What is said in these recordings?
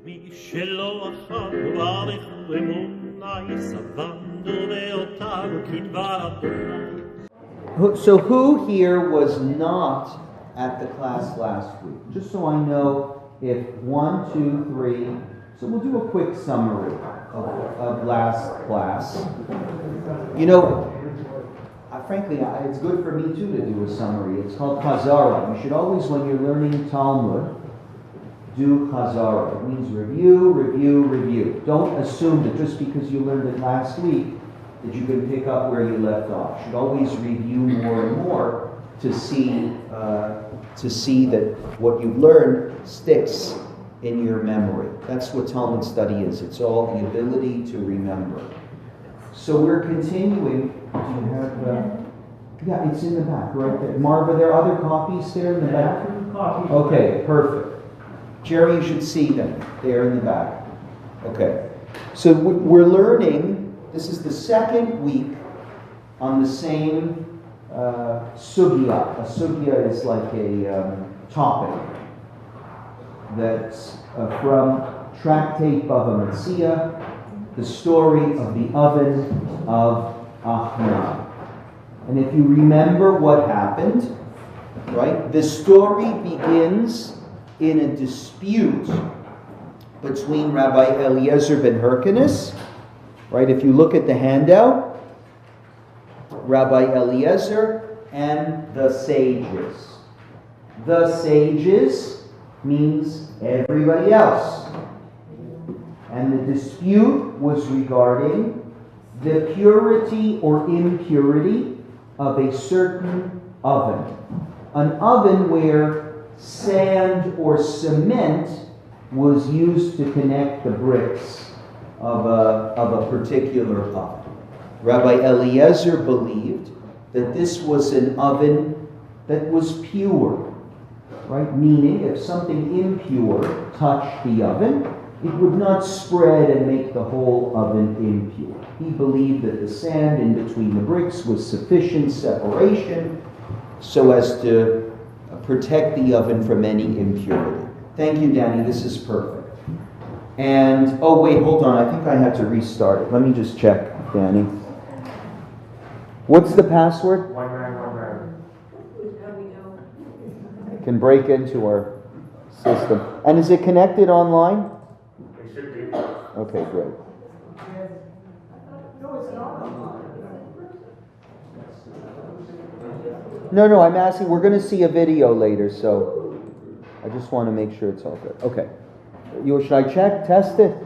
So who here was not at the class last week? Just so I know if 1, 2, 3. So we'll do a quick summary of last class. You know, frankly, it's good for me too to do a summary. It's called Chazara. You should always, when you're learning Talmud, do Chazara. It means review, review, review. Don't assume that just because you learned it last week that you can pick up where you left off. You should always review more and more to see that what you've learned sticks in your memory. That's what Talmud study is. It's all the ability to remember. So we're continuing. Do you have? Yeah, it's in the back, right there. Marv, are there other copies there in the back? Okay, perfect. Jerry, you should see them. They're in the back. Okay. So we're learning. This is the second week on the same sugya. A sugya is like a topic that's from Tractate Bava Metzia, the story of the oven of Achnan. And if you remember what happened, right, the story begins in a dispute between Rabbi Eliezer ben Hyrcanus, right? If you look at the handout, Rabbi Eliezer and the sages. The sages means everybody else. And the dispute was regarding the purity or impurity of a certain oven. An oven where sand or cement was used to connect the bricks of a particular oven. Rabbi Eliezer believed that this was an oven that was pure, right? Meaning if something impure touched the oven, it would not spread and make the whole oven impure. He believed that the sand in between the bricks was sufficient separation so as to protect the oven from any impurity. Thank you, Danny. This is perfect. And, oh wait, hold on. I think I had to restart it. Let me just check, Danny. What's the password? 191. It can break into our system. And is it connected online? It should be. Okay, great. No, I'm asking, we're going to see a video later, so I just want to make sure it's all good. Okay. Should I check, test it?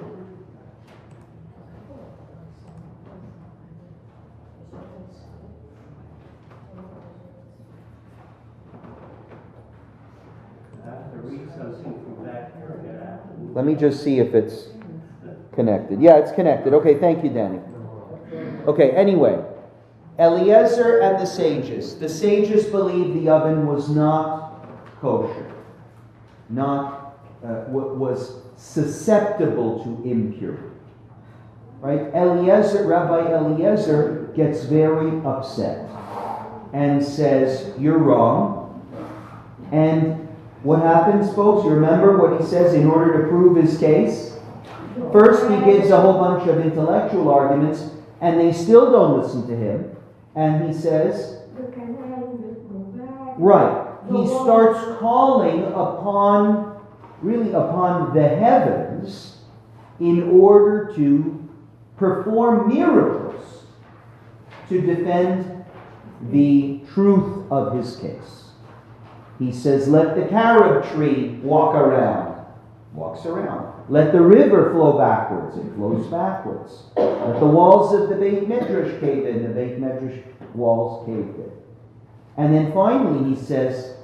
Let me just see if it's connected. Yeah, it's connected. Okay, thank you, Danny. Okay, anyway. Eliezer and the sages. The sages believed the oven was not kosher, was susceptible to impurity. Right? Rabbi Eliezer gets very upset and says, "You're wrong." And what happens, folks? You remember what he says in order to prove his case? First, he gives a whole bunch of intellectual arguments, and they still don't listen to him. And he says, right, he starts calling upon the heavens in order to perform miracles to defend the truth of his case. He says, let the carob tree walk around. Walks around. Let the river flow backwards. It flows backwards. Let the walls of the Beit Midrash cave in. The Beit Midrash walls caved in. And then finally he says,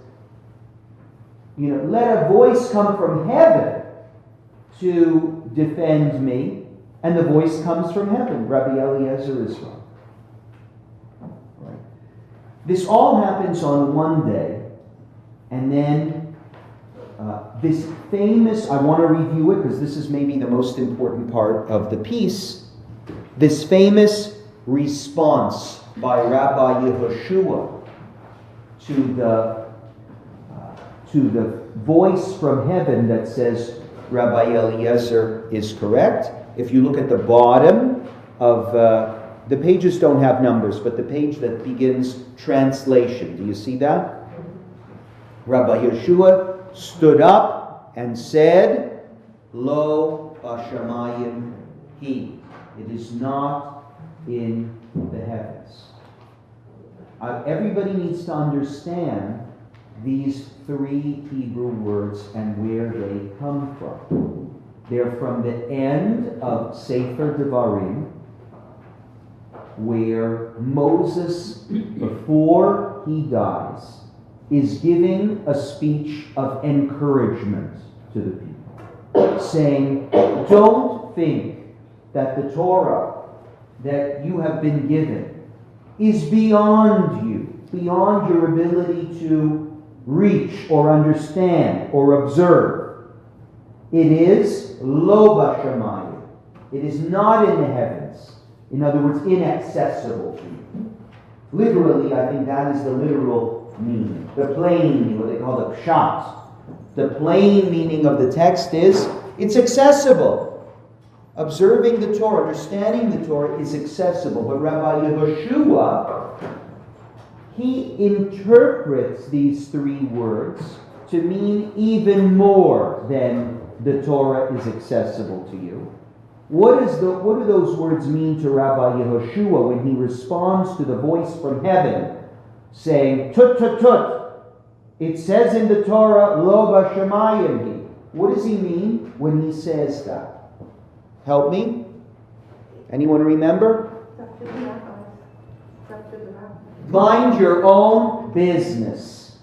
let a voice come from heaven to defend me. And the voice comes from heaven. Rabbi Eliezer is wrong. Right. This all happens on one day. And then this famous, I want to review it because this is maybe the most important part of the piece, this famous response by Rabbi Yehoshua to the voice from heaven that says, Rabbi Eliezer is correct. If you look at the bottom of the pages don't have numbers, but the page that begins translation, do you see that? Rabbi Yeshua stood up and said, Lo Bashamayim He. It is not in the heavens. Everybody needs to understand these three Hebrew words and where they come from. They're from the end of Sefer Devarim, where Moses, before he dies, is giving a speech of encouragement to the people, saying, don't think that the Torah that you have been given is beyond you, beyond your ability to reach or understand or observe. It is lo bashamayim. It is not in the heavens. In other words, inaccessible to you. Literally, I think that is the literal meaning. The plain meaning, what they call the pshat. The plain meaning of the text is, it's accessible. Observing the Torah, understanding the Torah is accessible. But Rabbi Yehoshua, he interprets these three words to mean even more than the Torah is accessible to you. What do those words mean to Rabbi Yehoshua when he responds to the voice from heaven saying, tut, tut, tut, it says in the Torah, lo bashamayim hi. What does he mean when he says that? Help me? Anyone remember? Mind your own business.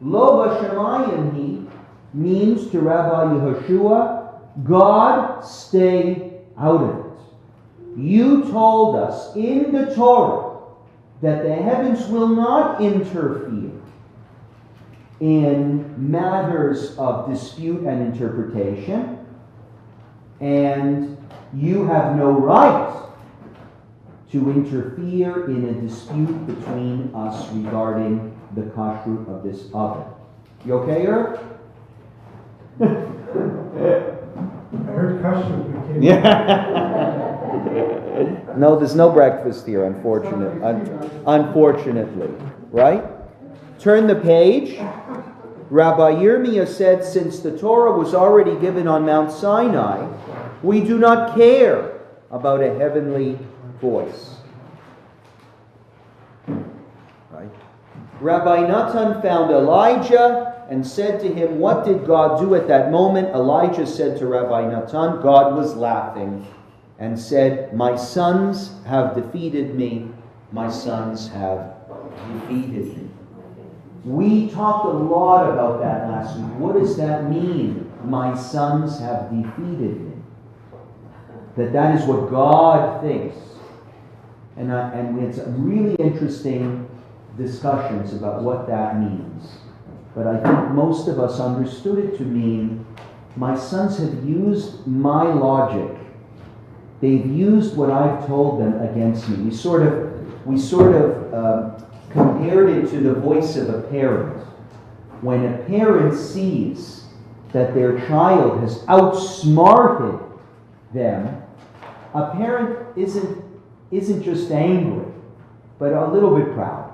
Lo bashamayim hi means to Rabbi Yehoshua, God, stay out of it. You told us in the Torah that the heavens will not interfere in matters of dispute and interpretation, and you have no right to interfere in a dispute between us regarding the kashrut of this oven. You okay, Eric? I heard kashrut became... No, there's no breakfast here, unfortunately. Right? Turn the page. Rabbi Yirmiyah said, since the Torah was already given on Mount Sinai, we do not care about a heavenly voice. Right? Rabbi Natan found Elijah and said to him, what did God do at that moment? Elijah said to Rabbi Natan, God was laughing and said, my sons have defeated me. My sons have defeated me. We talked a lot about that last week. What does that mean? My sons have defeated me. That is what God thinks. And we had some really interesting discussions about what that means. But I think most of us understood it to mean, my sons have used my logic. They've used what I've told them against me. We sort of compared it to the voice of a parent. When a parent sees that their child has outsmarted them, a parent isn't just angry, but a little bit proud,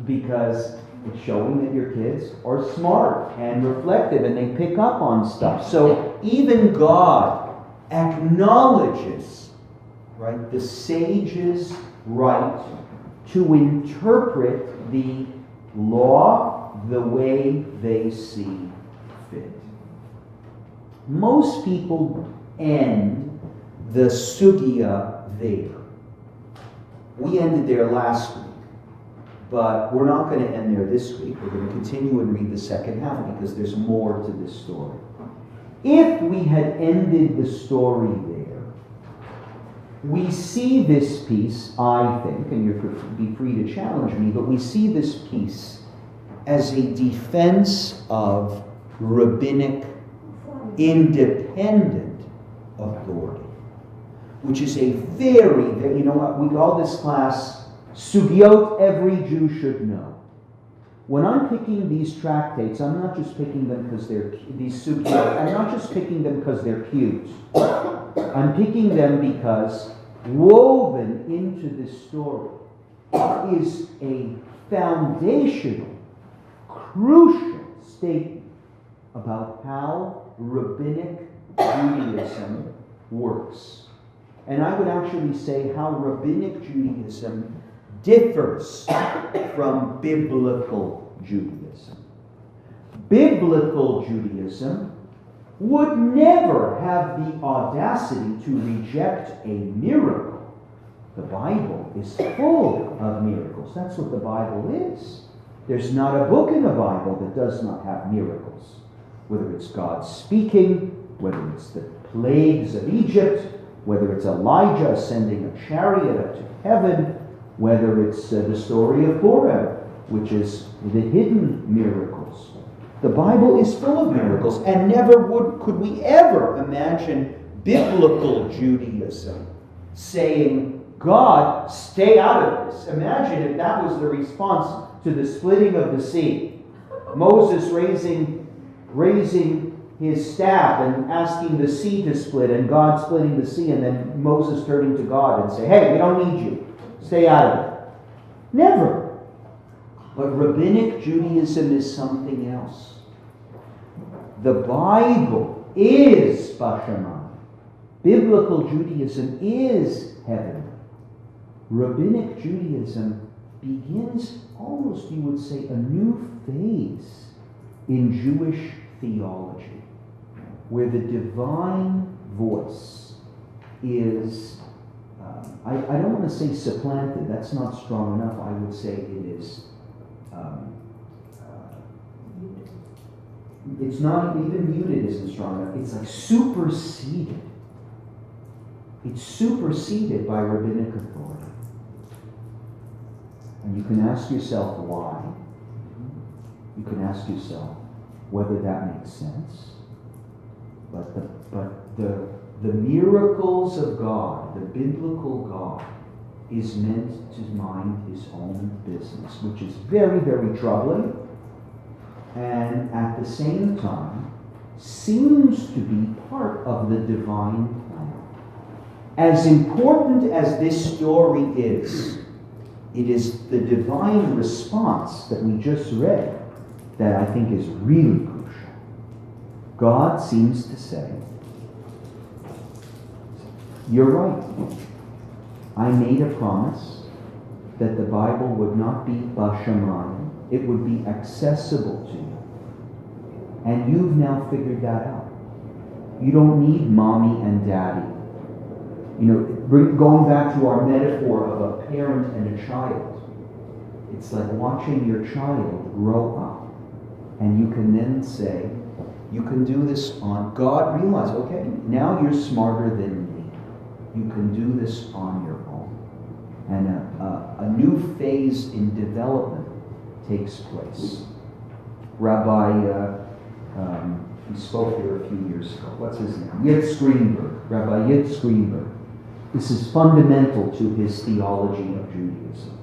because it's showing that your kids are smart and reflective and they pick up on stuff. So even God acknowledges, right, the sage's right to interpret the law the way they see fit. Most people end the sugya there. We ended there last week, but we're not going to end there this week. We're going to continue and read the second half because there's more to this story. If we had ended the story there, we see this piece, I think, and you're be free to challenge me, but we see this piece as a defense of rabbinic independent authority, which is a very, you know what, we call this class Sugyot Every Jew Should Know. When I'm picking these tractates, I'm not just picking them because they're I'm not just picking them because they're cute. I'm picking them because woven into this story is a foundational, crucial statement about how rabbinic Judaism works. And I would actually say how rabbinic Judaism differs from biblical Judaism. Biblical Judaism would never have the audacity to reject a miracle. The Bible is full of miracles. That's what the Bible is. There's not a book in the Bible that does not have miracles. Whether it's God speaking, whether it's the plagues of Egypt, whether it's Elijah ascending a chariot up to heaven, whether it's the story of Purim, which is the hidden miracles. The Bible is full of miracles, and never could we ever imagine biblical Judaism saying, God, stay out of this. Imagine if that was the response to the splitting of the sea. Moses raising his staff and asking the sea to split, and God splitting the sea, and then Moses turning to God and say, hey, we don't need you. Stay out of it. Never. But rabbinic Judaism is something else. The Bible is Bashaman. Biblical Judaism is heaven. Rabbinic Judaism begins almost, you would say, a new phase in Jewish theology, where the divine voice is, I don't want to say supplanted, that's not strong enough. I would say it is, it's not even muted, isn't strong enough. It's like superseded. It's superseded by rabbinic authority. And you can ask yourself why. You can ask yourself whether that makes sense. But the miracles of God, the biblical God, is meant to mind his own business, which is very, very troubling, and at the same time seems to be part of the divine plan. As important as this story is, it is the divine response that we just read that I think is really crucial. God seems to say, you're right. I made a promise that the Bible would not be Bashaman. It would be accessible to you. And you've now figured that out. You don't need mommy and daddy. You know, going back to our metaphor of a parent and a child, it's like watching your child grow up. And you can then say, you can do this on, God realized, okay, now you're smarter than me. You can do this on your own. And a new phase in development takes place. Rabbi, he spoke here a few years ago. What's his name? Rabbi Yitz Greenberg. This is fundamental to his theology of Judaism.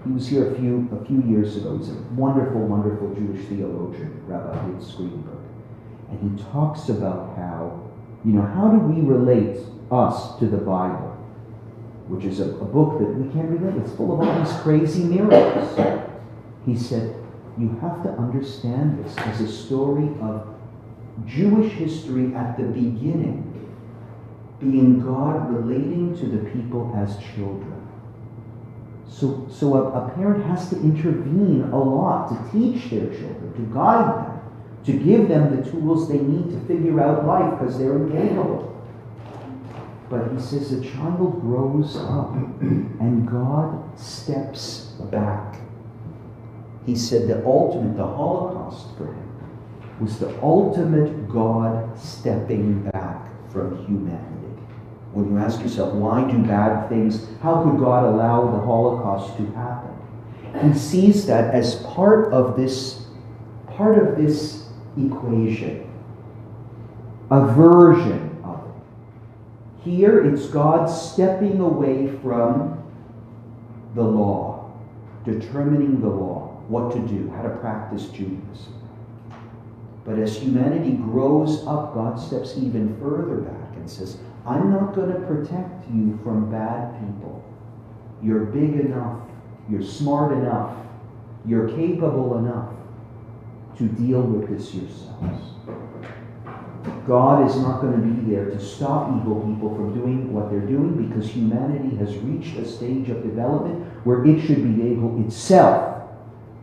He was here a few years ago. He's a wonderful, wonderful Jewish theologian, Rabbi Yitz Greenberg. And he talks about how do we relate us to the Bible, which is a book that we can't relate. It's full of all these crazy miracles. He said, you have to understand this as a story of Jewish history at the beginning, being God relating to the people as children. So a parent has to intervene a lot to teach their children, to guide them, to give them the tools they need to figure out life because they're incapable. But he says the child grows up and God steps back. He said the Holocaust for him was the ultimate God stepping back from humanity. When you ask yourself, why do bad things, how could God allow the Holocaust to happen? He sees that as part of this equation, a version of it. Here it's God stepping away from the law, determining the law, what to do, how to practice Judaism. But as humanity grows up, God steps even further back and says, I'm not going to protect you from bad people. You're big enough, you're smart enough, you're capable enough to deal with this yourselves. God is not going to be there to stop evil people from doing what they're doing, because humanity has reached a stage of development where it should be able itself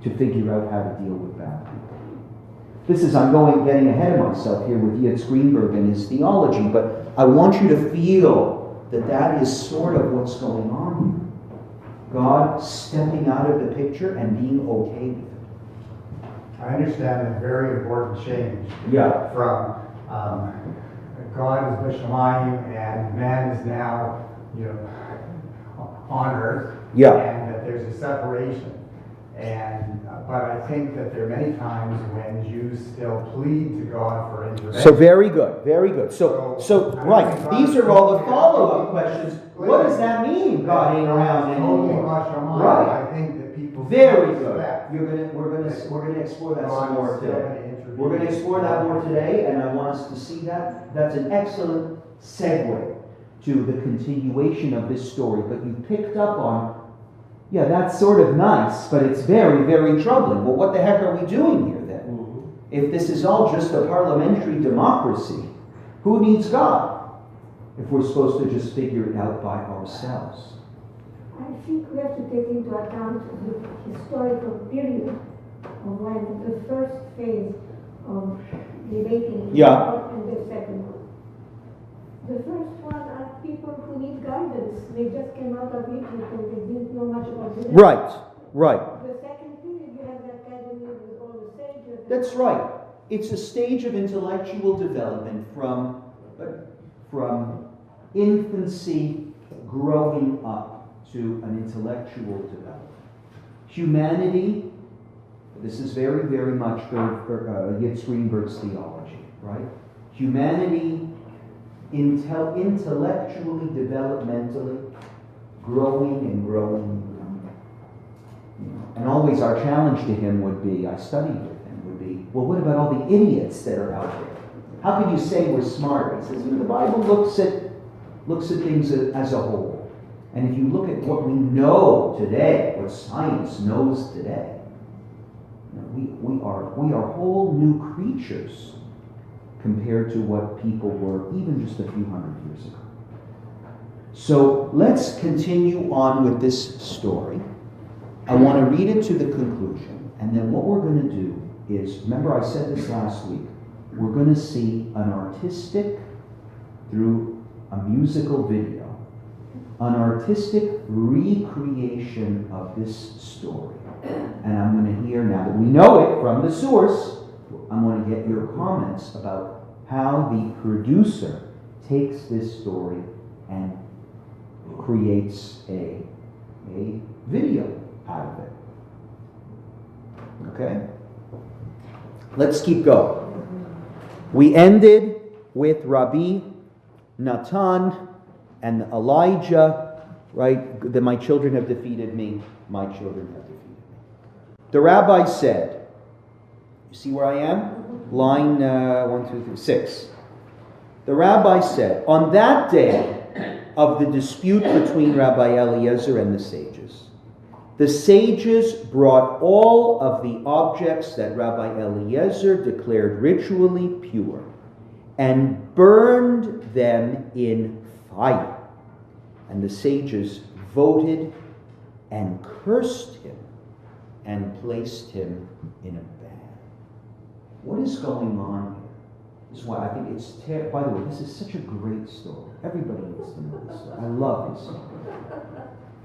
to figure out how to deal with bad people. I'm getting ahead of myself here with Yitzhak Greenberg and his theology, but I want you to feel that is sort of what's going on here. God stepping out of the picture and being okay with it. I understand a very important change Yeah. from God is B'Shamayim and man is now, on earth. Yeah. And that there's a separation. But I think that there are many times when Jews still plead to God for intervention. So very good, very good. So right, these are all the follow-up questions. What does that mean, God ain't around anymore? Right. I think that people Very good. We're gonna explore that some more today. We're gonna explore that more today, and I want us to see that. That's an excellent segue to the continuation of this story. But you picked up on, that's sort of nice, but it's very, very troubling. Well, what the heck are we doing here then? Mm-hmm. If this is all just a parliamentary democracy, who needs God? If we're supposed to just figure it out by ourselves. I think we have to take into account the historical period of when the first phase of debating and the second one. The first one are people who need guidance. They just came out of Egypt and they didn't know much about Judaism. Right. The second period, you have the academy with all the sages. That's right. It's a stage of intellectual development from infancy growing up to an intellectual development. Humanity, this is very, very much for Yitzhak Greenberg's theology, right? Humanity intellectually, developmentally, growing and growing and growing. And always our challenge to him would be, I studied with him, would be, well, what about all the idiots that are out there? How can you say we're smart? He says, the Bible looks at things as a whole. And if you look at what we know today, what science knows today, we are whole new creatures compared to what people were even just a few hundred years ago. So let's continue on with this story. I want to read it to the conclusion, and then what we're going to do is, remember I said this last week, we're going to see an artistic, through a musical video, an artistic recreation of this story. And I'm going to hear, now that we know it from the source, I'm going to get your comments about how the producer takes this story and creates a video out of it. Okay? Let's keep going. We ended with Rabbi, Natan, and Elijah, right? That my children have defeated me, my children have defeated me. The rabbi said, you see where I am? Line 6. The rabbi said, on that day of the dispute between Rabbi Eliezer and the sages brought all of the objects that Rabbi Eliezer declared ritually pure and burned them in fire. And the sages voted and cursed him and placed him in a ban. What is going on here? This is why I think it's by the way, this is such a great story. Everybody needs to know this story. I love this story.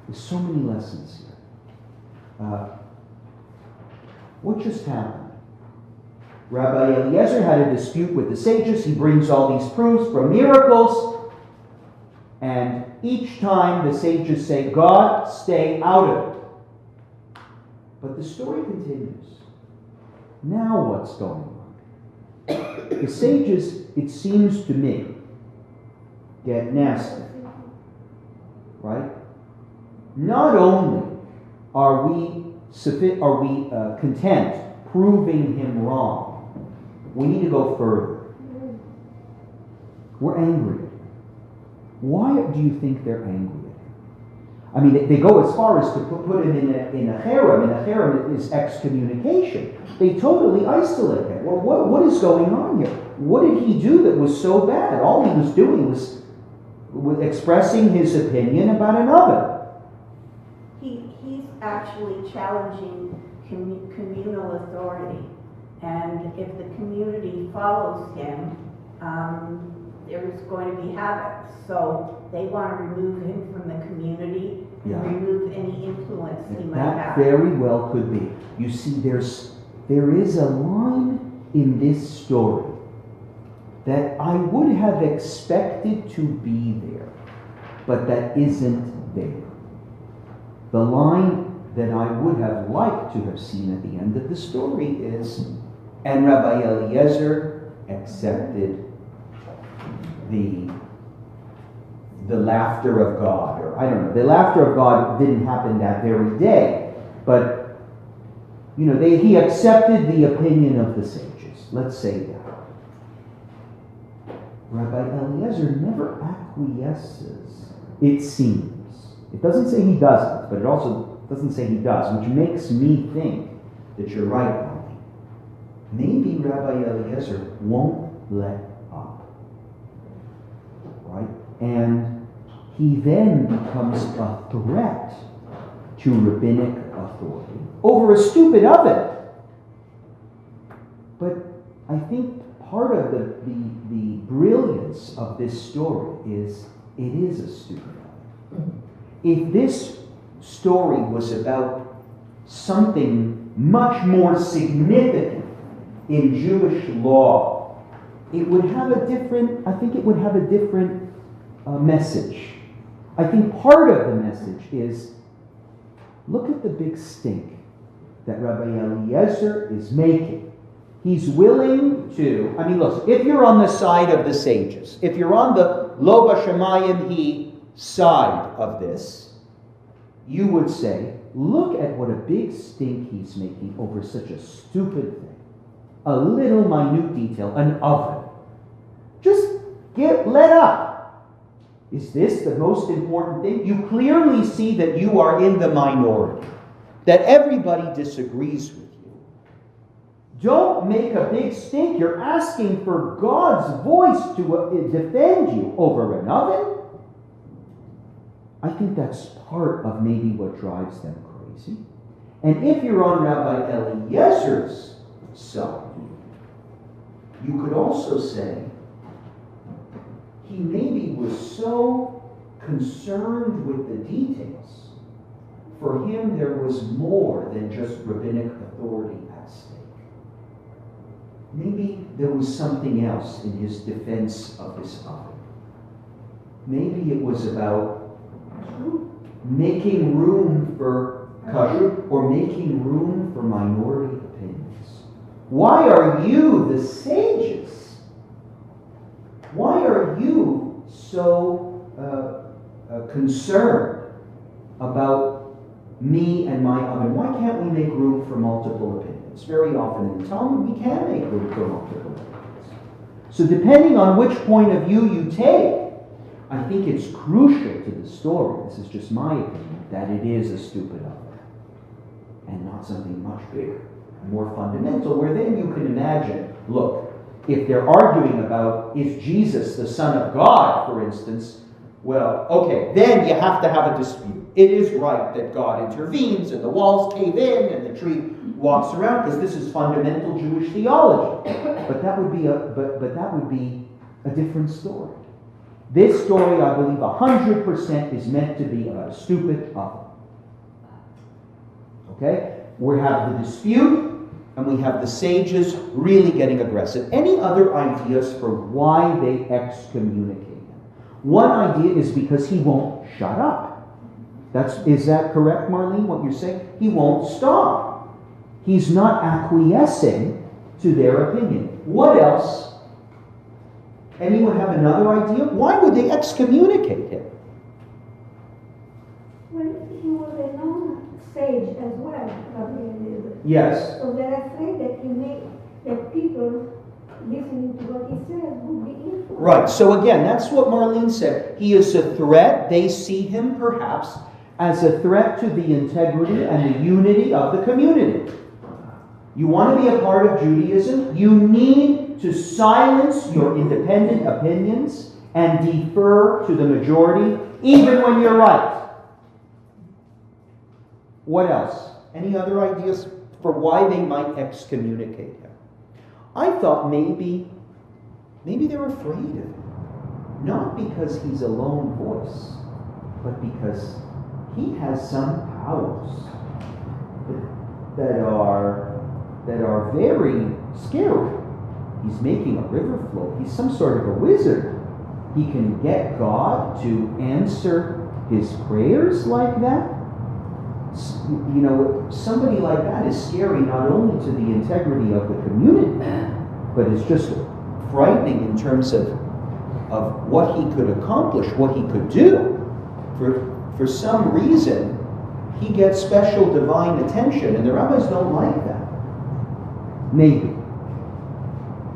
There's so many lessons here. What just happened? Rabbi Eliezer had a dispute with the sages. He brings all these proofs from miracles. And each time the sages say, God, stay out of it. But the story continues. Now what's going on? The sages, it seems to me, get nasty. Right? Not only are we content proving him wrong? We need to go further. We're angry at him. Why do you think they're angry at him? I mean, they go as far as to put him in a cherem. And a cherem is excommunication. They totally isolate him. Well, what is going on here? What did he do that was so bad? All he was doing was expressing his opinion about an oven. He's actually challenging communal authority. And if the community follows him, there's going to be havoc. So they want to remove him from the community and remove any influence he might have. That very well could be. You see, there is a line in this story that I would have expected to be there, but that isn't there. The line that I would have liked to have seen at the end of the story is, and Rabbi Eliezer accepted the laughter of God, or I don't know, the laughter of God didn't happen that very day, but he accepted the opinion of the sages. Let's say that. Rabbi Eliezer never acquiesces, it seems. It doesn't say he doesn't, but it also doesn't say he does, which makes me think that you're right, Marlene. Maybe Rabbi Eliezer won't let up. Right? And he then becomes a threat to rabbinic authority over a stupid oven. But I think part of the brilliance of this story is it is a stupid oven. If this story was about something much more significant in Jewish law, it would have a different message. I think part of the message is, look at the big stink that Rabbi Eliezer is making. He's willing to, look, if you're on the side of the sages, if you're on the Lo B'Shamayim Hi side of this, you would say, look at what a big stink he's making over such a stupid thing. A little minute detail, an oven. Just let up. Is this the most important thing? You clearly see that you are in the minority, that everybody disagrees with you. Don't make a big stink. You're asking for God's voice to defend you over an oven. I think that's part of maybe what drives them crazy. And if you're on Rabbi Eliezer's side, you could also say, he maybe was so concerned with the details. For him, there was more than just rabbinic authority at stake. Maybe there was something else in his defense of this oven. Maybe it was about making room for kashrut or making room for minority opinions. Why are you, the sages, why are you so concerned about me and my oven? Why can't we make room for multiple opinions? Very often in the Talmud, we can make room for multiple opinions. So depending on which point of view you take, I think it's crucial to the story, this is just my opinion, that it is a stupid oven and not something much bigger, more fundamental, where then you can imagine, look, if they're arguing about, is Jesus the Son of God, for instance, well, okay, then you have to have a dispute. It is right that God intervenes and the walls cave in and the tree walks around, because this is fundamental Jewish theology. But that would be a different story. This story, I believe, 100% is meant to be about a stupid oven. Okay? We have the dispute, and we have the sages really getting aggressive. Any other ideas for why they excommunicate him? One idea is because he won't shut up. Is that correct, Marlene, what you're saying? He won't stop. He's not acquiescing to their opinion. What else? Anyone have another idea? Why would they excommunicate him? Well, he was a known sage as well, Rabbi Eliezer. Yes. So they're afraid that people listening to what he says would be influenced. Right. So again, that's what Marlene said. He is a threat. They see him perhaps as a threat to the integrity and the unity of the community. You want to be a part of Judaism? You need to silence your independent opinions and defer to the majority, even when you're right. What else? Any other ideas for why they might excommunicate him? I thought maybe they're afraid of him. Not because he's a lone voice, but because he has some powers that are very scary. He's making a river flow. He's some sort of a wizard. He can get God to answer his prayers like that. You know, somebody like that is scary not only to the integrity of the community, but it's just frightening in terms of what he could accomplish, what he could do. For some reason, he gets special divine attention, and the rabbis don't like that. Maybe.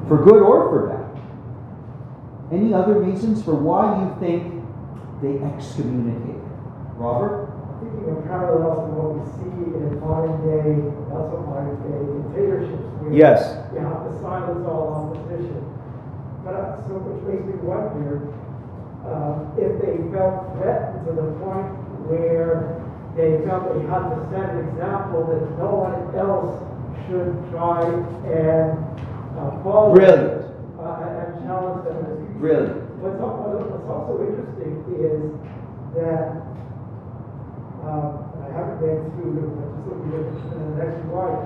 For good or for bad. Any other reasons for why you think they excommunicate? Robert? Thinking of parallels to what we see in modern day, not so modern day, dictatorships. Where Yes. you have to silence all opposition. But so which makes me wonder if they felt threatened to the point where they felt they had to set an example that no one else should try and follow. Brilliant. And challenge them in the future. Brilliant. What's also interesting is that I haven't read through them, but just looking at the next slide.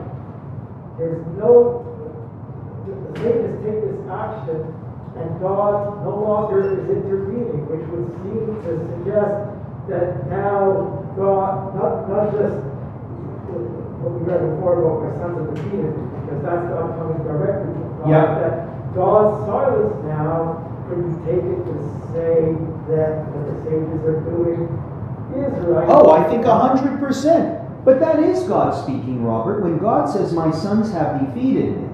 There's the Satanists take this action, and God no longer is intervening, which would seem to suggest that now God, not just what we read before about my sons are defeated, because that's not coming directly from God, that God's silence now could be taken to say that what the sages are doing is right. Oh, I think 100%. But that is God speaking, Robert. When God says, "My sons have defeated me,"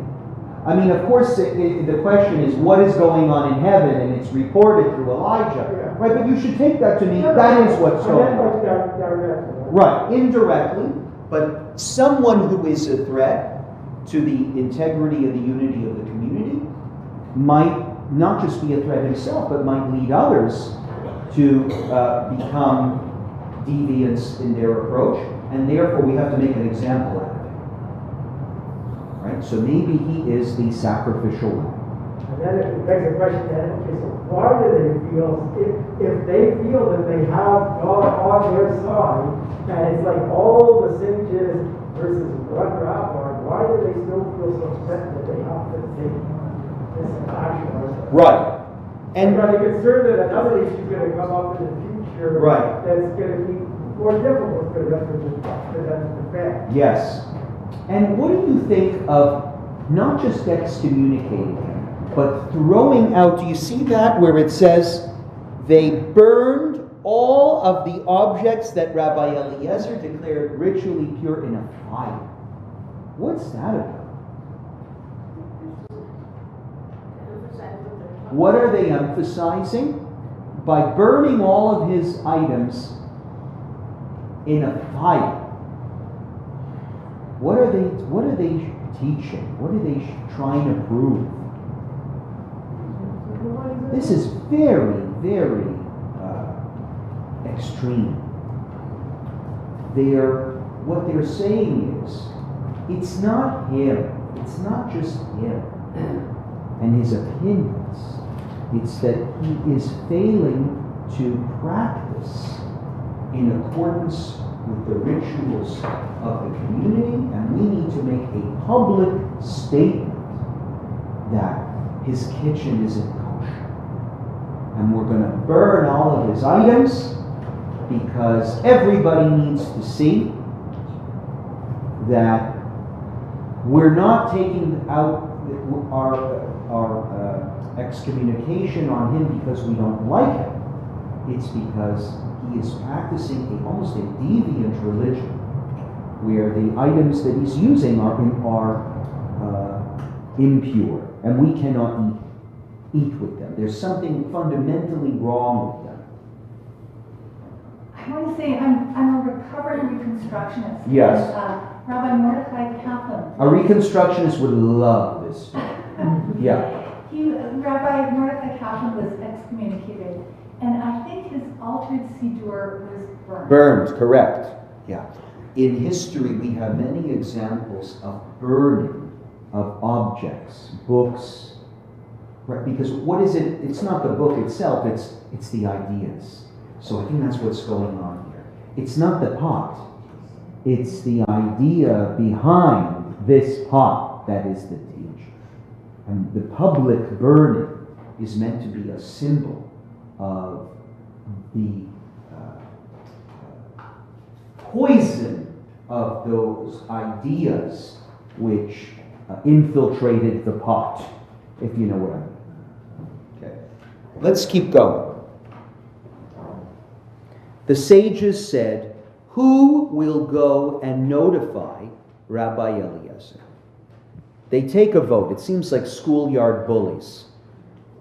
I mean, of course, the question is, what is going on in heaven? And it's reported through Elijah. Yeah. Right, but you should take that to mean that is what's going on. Right, indirectly, but someone who is a threat to the integrity and the unity of the community might not just be a threat himself, but might lead others to become deviants in their approach, and therefore we have to make an example out of it. Right? So maybe he is the sacrificial lamb. And then it begs the question then, okay, so why do they feel, if they feel that they have God on their side, and it's like all the sages versus one rabbi, why do they still feel so threatened that they have to take this action? Right. And are they concerned that another issue is going to come up in the future that's going to be more difficult for them to defend? Yes. And what do you think of not just excommunicating him, but throwing out, do you see that where it says, they burned all of the objects that Rabbi Eliezer declared ritually pure in a fire? What's that about? What are they emphasizing? By burning all of his items in a fire. What are they teaching? What are they trying to prove? This is very, very extreme. What they're saying is, it's not him. It's not just him and his opinions. It's that he is failing to practice in accordance with the rituals of the community, and we need to make a public statement that his kitchen isn't kosher. And we're going to burn all of his items because everybody needs to see that we're not taking out our excommunication on him because we don't like him. It's because he is practicing almost a deviant religion where the items that he's using are impure, and we cannot eat with them. There's something fundamentally wrong with them. I want to say I'm a recovering Reconstructionist. Yes. And, Rabbi Mordecai Kaplan. A Reconstructionist would love this story. Yeah. Rabbi Mordecai Kaplan was excommunicated, and I think his altered Siddur was burned. Burned, correct. Yeah. In history, we have many examples of burning of objects, books, right? Because what is it? It's not the book itself, it's the ideas. So I think that's what's going on here. It's not the pot, it's the idea behind this pot that is the teach. And the public burning is meant to be a symbol of the poison of those ideas which infiltrated the pot, if you know what I mean. Okay. Let's keep going. The sages said, "Who will go and notify Rabbi Eliezer?" They take a vote. It seems like schoolyard bullies,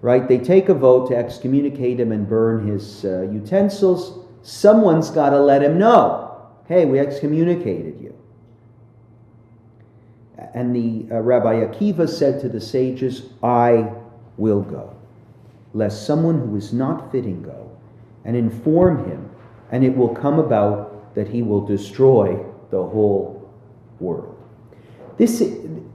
right? They take a vote to excommunicate him and burn his utensils. Someone's got to let him know, hey, we excommunicated you. And the Rabbi Akiva said to the sages, I will go, lest someone who is not fitting go, and inform him, and it will come about that he will destroy the whole world. This,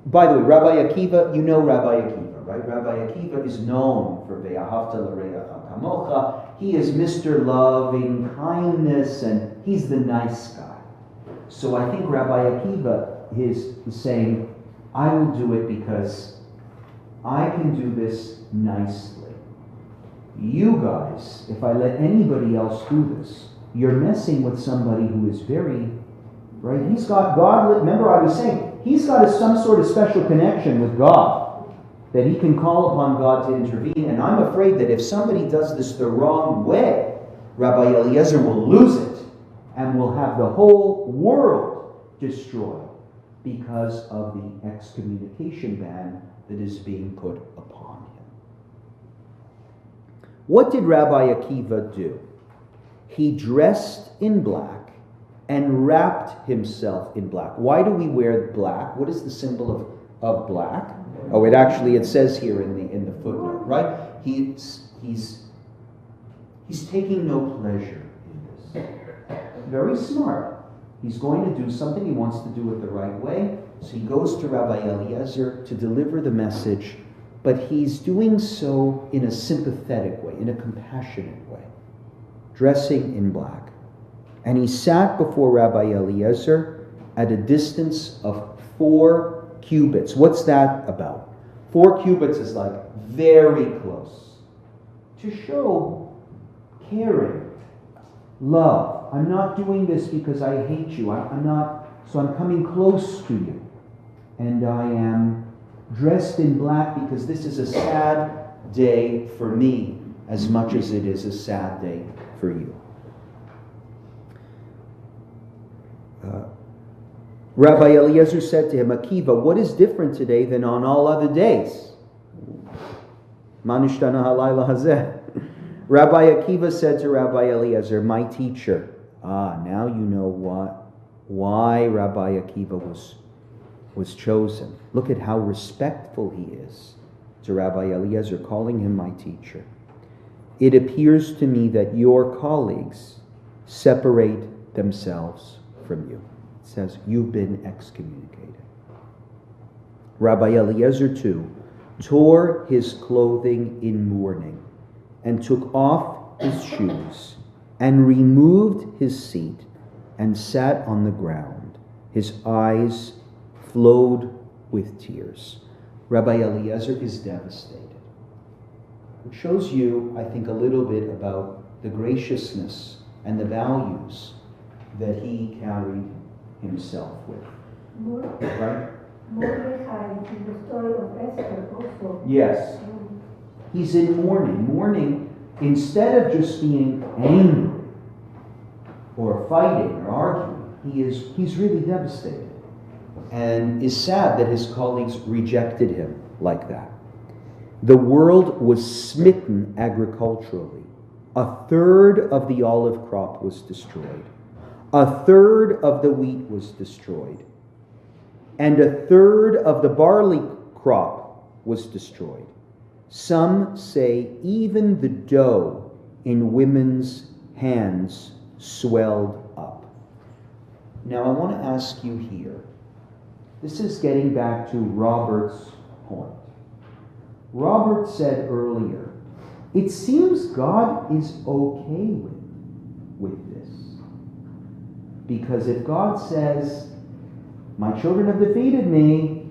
by the way, Rabbi Akiva, you know Rabbi Akiva, right? Rabbi Akiva is known for Ve'ahavta l'reacha kamocha. He is Mr. Loving Kindness, and he's the nice guy. So I think Rabbi Akiva is saying, I will do it because I can do this nicely. You guys, if I let anybody else do this, you're messing with somebody who is very, right? He's got God, remember I was saying, he's got some sort of special connection with God, that he can call upon God to intervene. And I'm afraid that if somebody does this the wrong way, Rabbi Eliezer will lose it and will have the whole world destroyed because of the excommunication ban that is being put upon him. What did Rabbi Akiva do? He dressed in black and wrapped himself in black. Why do we wear black? What is the symbol of black? Oh, it says here in the footnote, right? He's taking no pleasure in this. Very smart. He's going to do something, he wants to do it the right way. So he goes to Rabbi Eliezer to deliver the message, but he's doing so in a sympathetic way, in a compassionate way, dressing in black. And he sat before Rabbi Eliezer at a distance of 4 cubits. What's that about? 4 cubits is like very close. To show caring, love. I'm not doing this because I hate you. I'm not, so I'm coming close to you. And I am dressed in black because this is a sad day for me as much as it is a sad day for you. Rabbi Eliezer said to him, Akiva, what is different today than on all other days? Manishtana halayla hazeh. Rabbi Akiva said to Rabbi Eliezer, my teacher. Now you know why Rabbi Akiva was chosen. Look at how respectful he is to Rabbi Eliezer, calling him my teacher. It appears to me that your colleagues separate themselves from you. It says, you've been excommunicated. Rabbi Eliezer, too, tore his clothing in mourning and took off his shoes and removed his seat and sat on the ground. His eyes flowed with tears. Rabbi Eliezer is devastated. It shows you, I think, a little bit about the graciousness and the values that he carried himself with. Right? Mordecai in the story of Esther also. Yes. He's in mourning. Mourning, instead of just being angry or fighting or arguing, he's really devastated and is sad that his colleagues rejected him like that. The world was smitten agriculturally. A third of the olive crop was destroyed. A third of the wheat was destroyed. And a third of the barley crop was destroyed. Some say even the dough in women's hands swelled up. Now I want to ask you here, this is getting back to Robert's point. Robert said earlier, it seems God is okay with this. Because if God says, my children have defeated me,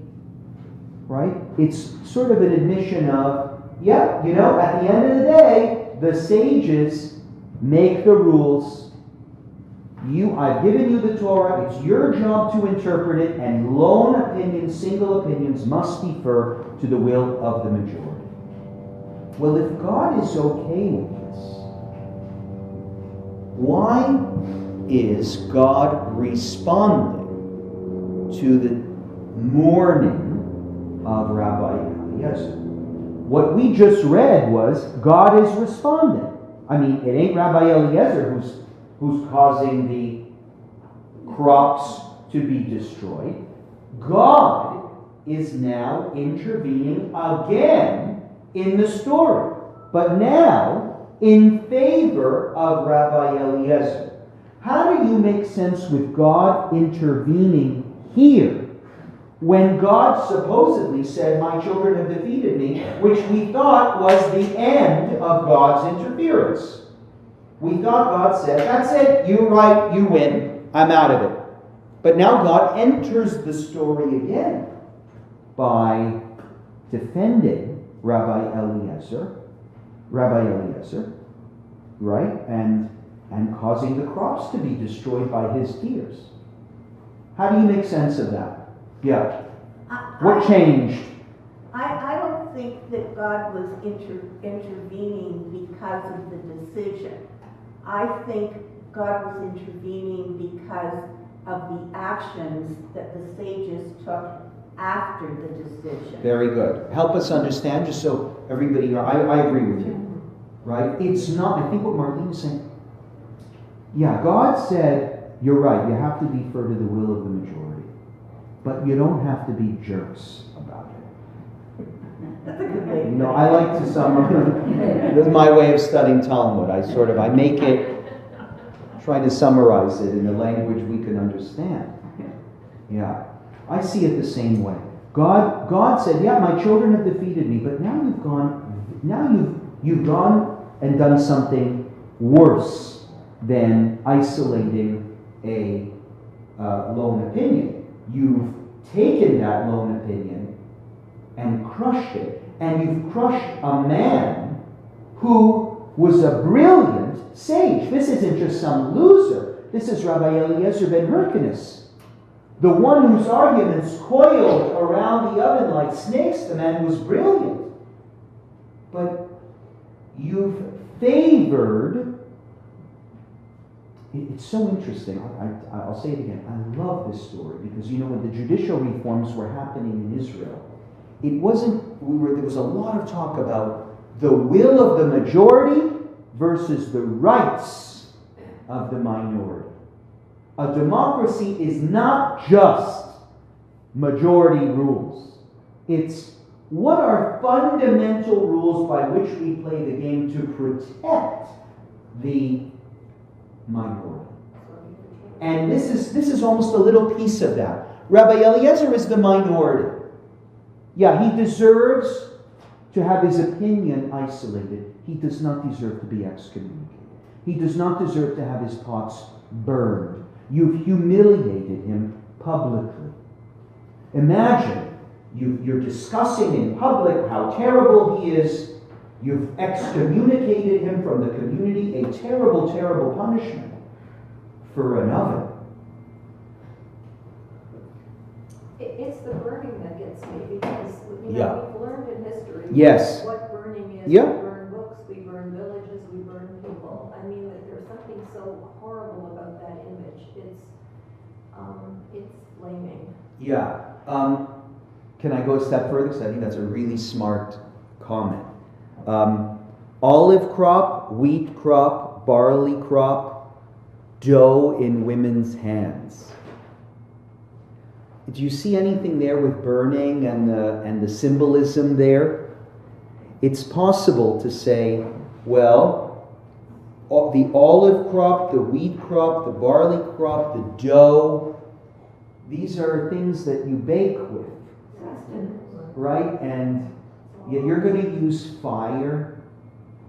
right? It's sort of an admission of, yeah, at the end of the day, the sages make the rules. I've given you the Torah, it's your job to interpret it, and lone opinions, single opinions must defer to the will of the majority. Well, if God is okay with this, why is God responding to the mourning of Rabbi Eliezer? What we just read was God is responding. I mean, it ain't Rabbi Eliezer who's causing the crops to be destroyed. God is now intervening again in the story, but now in favor of Rabbi Eliezer. How do you make sense with God intervening here when God supposedly said, my children have defeated me, which we thought was the end of God's interference? We thought God said, that's it, you're right, you win, I'm out of it. But now God enters the story again by defending Rabbi Eliezer, right? And causing the crops to be destroyed by his tears. How do you make sense of that? Yeah. What changed? I don't think that God was intervening because of the decision. I think God was intervening because of the actions that the sages took after the decision. Very good. Help us understand, just so everybody, I agree with you, right? It's not, I think what Marlene is saying, yeah, God said, you're right, you have to defer to the will of the majority, but you don't have to be jerks about it. That's a good way. I like to summarize, this is my way of studying Talmud. I make it, try to summarize it in a language we can understand. Yeah. I see it the same way. God said, yeah, my children have defeated me, but now you've gone and done something worse than isolating a lone opinion. You've taken that lone opinion and crushed it. And you've crushed a man who was a brilliant sage. This isn't just some loser. This is Rabbi Eliezer ben Hyrcanus. The one whose arguments coiled around the oven like snakes. The man was brilliant. But you've favored. It's so interesting. I'll say it again. I love this story because, when the judicial reforms were happening in Israel, it wasn't, there was a lot of talk about the will of the majority versus the rights of the minority. A democracy is not just majority rules. It's what are fundamental rules by which we play the game to protect the minority. And this is almost a little piece of that. Rabbi Eliezer is the minority. Yeah, he deserves to have his opinion isolated. He does not deserve to be excommunicated. He does not deserve to have his pots burned. You've humiliated him publicly. Imagine, you're discussing in public how terrible he is. You've excommunicated him from the community, a terrible, terrible punishment for an oven. It's the burning that gets me because, we've learned in history what burning is. Yeah. We burn books, we burn villages, we burn people. I mean, that there's something so horrible about that image. it's flaming. Yeah. Can I go a step further? Because I think that's a really smart comment. Olive crop, wheat crop, barley crop, dough in women's hands. Do you see anything there with burning and the symbolism there? It's possible to say, well, the olive crop, the wheat crop, the barley crop, the dough, these are things that you bake with, right? And you're going to use fire.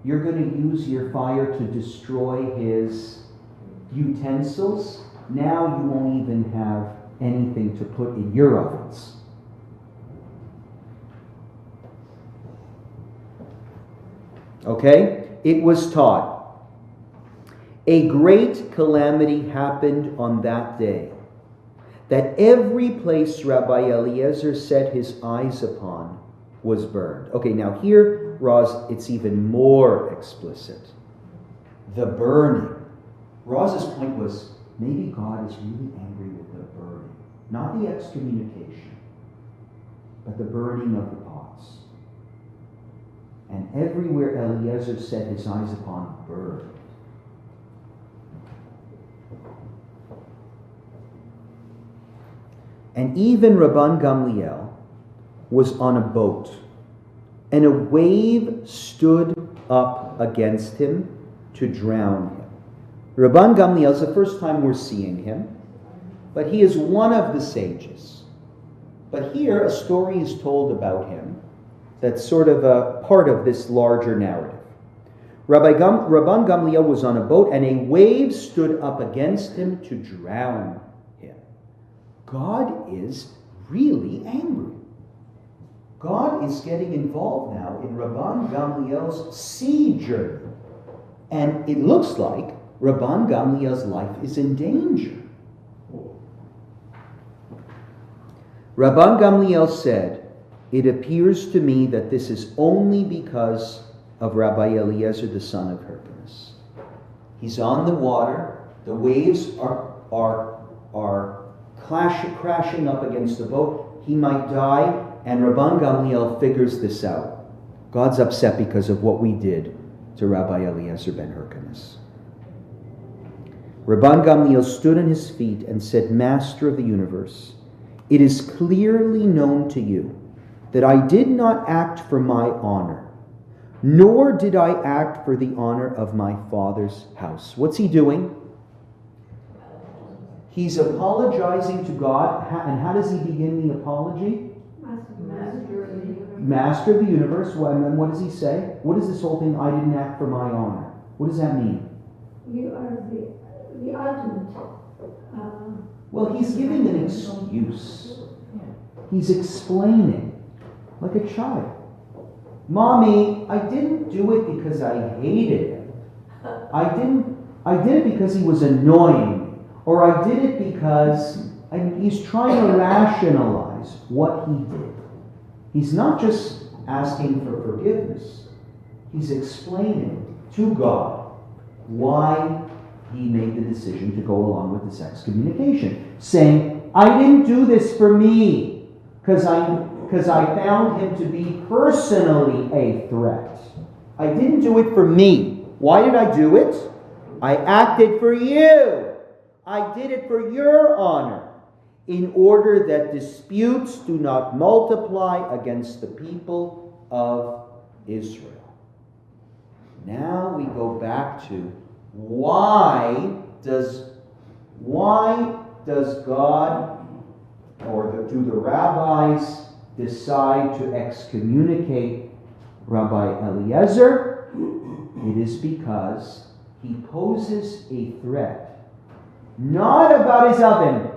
You're going to use your fire to destroy his utensils. Now you won't even have anything to put in your ovens. Okay? It was taught. A great calamity happened on that day, that every place Rabbi Eliezer set his eyes upon was burned. Okay, now here, Roz, it's even more explicit. The burning. Roz's point was, maybe God is really angry with the burning. Not the excommunication, but the burning of the pots. And everywhere Eliezer set his eyes upon burned. And even Rabban Gamliel was on a boat, and a wave stood up against him to drown him. Rabban Gamliel is the first time we're seeing him, but he is one of the sages. But here a story is told about him that's sort of a part of this larger narrative. Rabban Gamliel was on a boat, and a wave stood up against him to drown him. God is really angry. God is getting involved now in Rabban Gamliel's sea journey. And it looks like Rabban Gamliel's life is in danger. Rabban Gamliel said, "It appears to me that this is only because of Rabbi Eliezer, the son of Hyrcanus. He's on the water, the waves are crashing up against the boat, he might die, and Rabban Gamliel figures this out. God's upset because of what we did to Rabbi Eliezer ben Hyrcanus." Rabban Gamliel stood on his feet and said, "Master of the universe, it is clearly known to you that I did not act for my honor, nor did I act for the honor of my father's house." What's he doing? He's apologizing to God. And how does he begin the apology? Master of the universe. And then what does he say? What is this whole thing, I didn't act for my honor? What does that mean? You are the ultimate. Well, he's giving an excuse. He's explaining, like a child. Mommy, I didn't do it because I hated him. I did it because he was annoying me. Or I did it because he's trying to rationalize what he did. He's not just asking for forgiveness. He's explaining to God why he made the decision to go along with this excommunication. Saying, I didn't do this for me because I found him to be personally a threat. I didn't do it for me. Why did I do it? I acted for you. I did it for your honor, in order that disputes do not multiply against the people of Israel. Now we go back to why does God, or do the rabbis decide to excommunicate Rabbi Eliezer? It is because he poses a threat, not about his oven,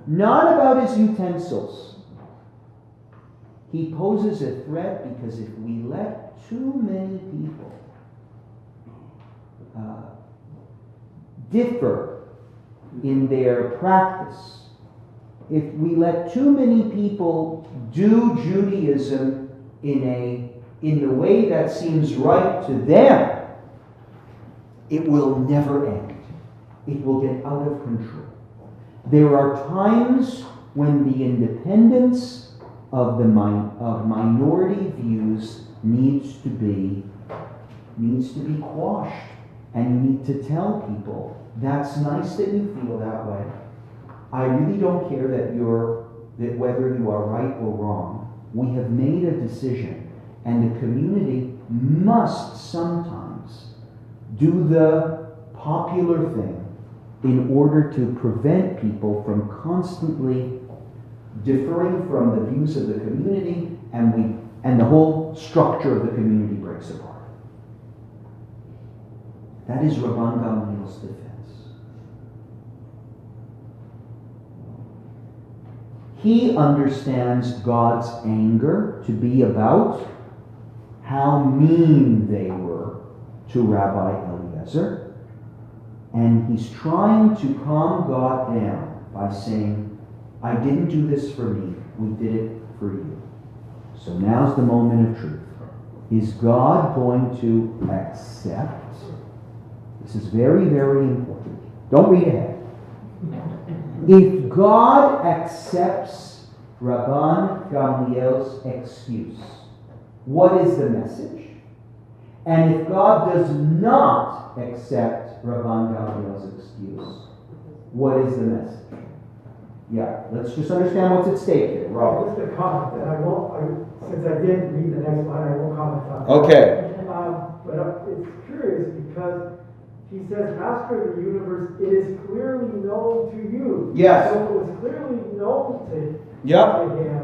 not about his utensils. He poses a threat because if we let too many people differ in their practice, if we let too many people do Judaism in the way that seems right to them, it will never end. It will get out of control. There are times when the independence of minority views needs to be quashed, and you need to tell people, that's nice that you feel that way. I really don't care that whether you are right or wrong. We have made a decision, and the community must sometimes do the popular thing in order to prevent people from constantly differing from the views of the community, and the whole structure of the community breaks apart. That is Rabban Gamliel's defense. He understands God's anger to be about how mean they were to Rabbi Eliezer, and he's trying to calm God down by saying, I didn't do this for me, we did it for you. So now's the moment of truth. Is God going to accept? This is very, very important. Don't read ahead. If God accepts Rabban Gamliel's excuse, what is the message? And if God does not accept Rabban Gamliel's excuse, what is the message? Yeah, let's just understand what's at stake here. Robert. Just a comment, and since I didn't read the next line, I won't comment on it. Okay. But it's curious because he says, Master of the universe, it is clearly known to you. Yes. So it was clearly known to him.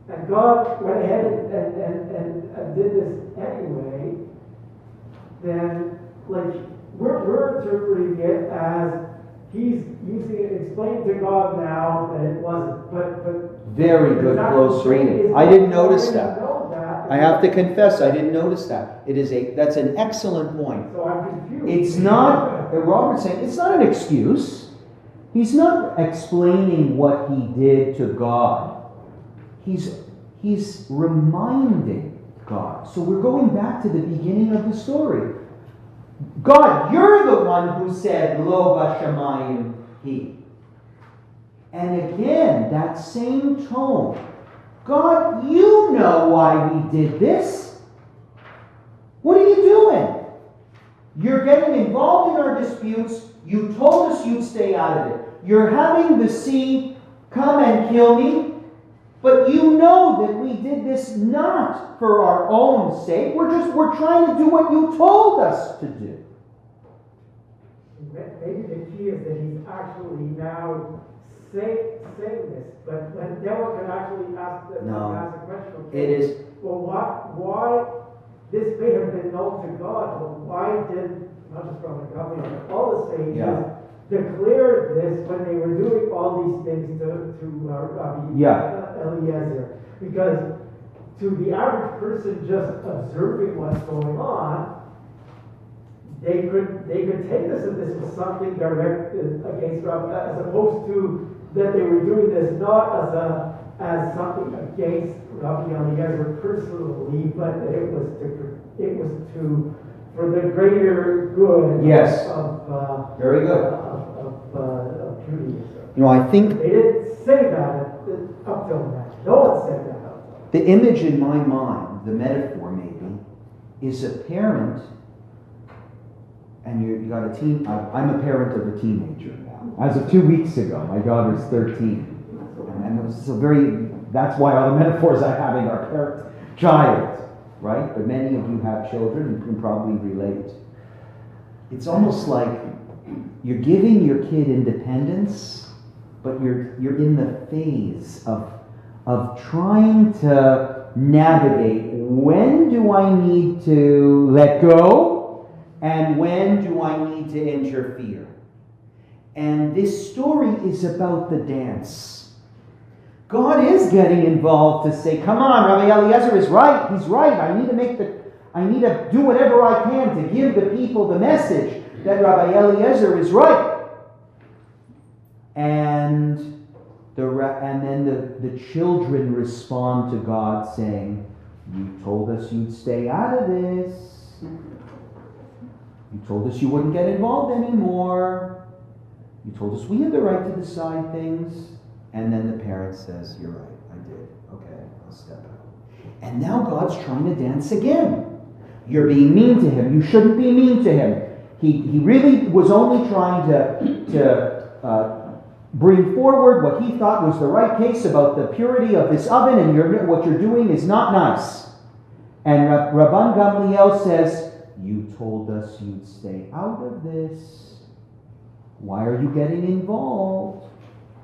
And God went ahead and did this anyway. Then, we're interpreting it as he's using it, explained to God now that it wasn't. But very good close reading. I didn't notice that. I have to confess, I didn't notice that. That's an excellent point. So I'm confused. It's not, Robert's saying, it's not an excuse. He's not explaining what he did to God. He's reminding God. So we're going back to the beginning of the story. God, you're the one who said, Lo b'shamayim he. And again, that same tone. God, you know why we did this. What are you doing? You're getting involved in our disputes. You told us you'd stay out of it. You're having the sea come and kill me. But you know that we did this not for our own sake. We're trying to do what you told us to do. Maybe the key is that he's actually now saying this, but then one can actually ask a question. Okay, it is. Well, why this may have been known to God, but why did not just from the company, but all the sages declare this when they were doing all these things to Rabbi Eliezer? Because to the average person just observing what's going on, they could take this as this was something directed against Rabbi, as opposed to that they were doing this not as something against Rabbi Eliezer personally, but that it was for the greater good. Yes. Very good. Of Judaism. You know, I think they didn't say that up till now. No one said that. The image in my mind, the metaphor maybe, is a parent. And you got a teen. I'm a parent of a teenager now. As of 2 weeks ago, my daughter's 13, and it was that's why all the metaphors I have are parent-child, right? But many of you have children and can probably relate. It's almost like you're giving your kid independence, but you're in the phase of trying to navigate. When do I need to let go? And when do I need to interfere? And this story is about the dance. God is getting involved to say, come on, Rabbi Eliezer is right. He's right. I need to do whatever I can to give the people the message that Rabbi Eliezer is right. And then the children respond to God saying, you told us you'd stay out of this. You told us you wouldn't get involved anymore. You told us we had the right to decide things. And then the parent says, you're right, I did. Okay, I'll step out. And now God's trying to dance again. You're being mean to him. You shouldn't be mean to him. He really was only trying to bring forward what he thought was the right case about the purity of this oven, and what you're doing is not nice. And Rabban Gamliel says, you told us you'd stay out of this. Why are you getting involved?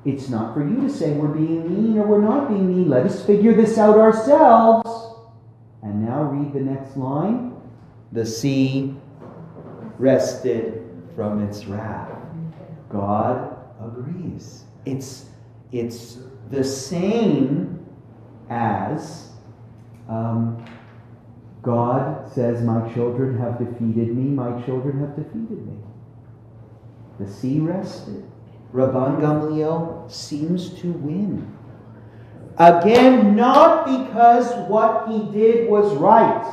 It's not for you to say we're being mean or we're not being mean. Let us figure this out ourselves. And now read the next line. The sea rested from its wrath. God agrees. It's the same as God says, my children have defeated me, my children have defeated me. The sea rested. Rabban Gamliel seems to win. Again, not because what he did was right.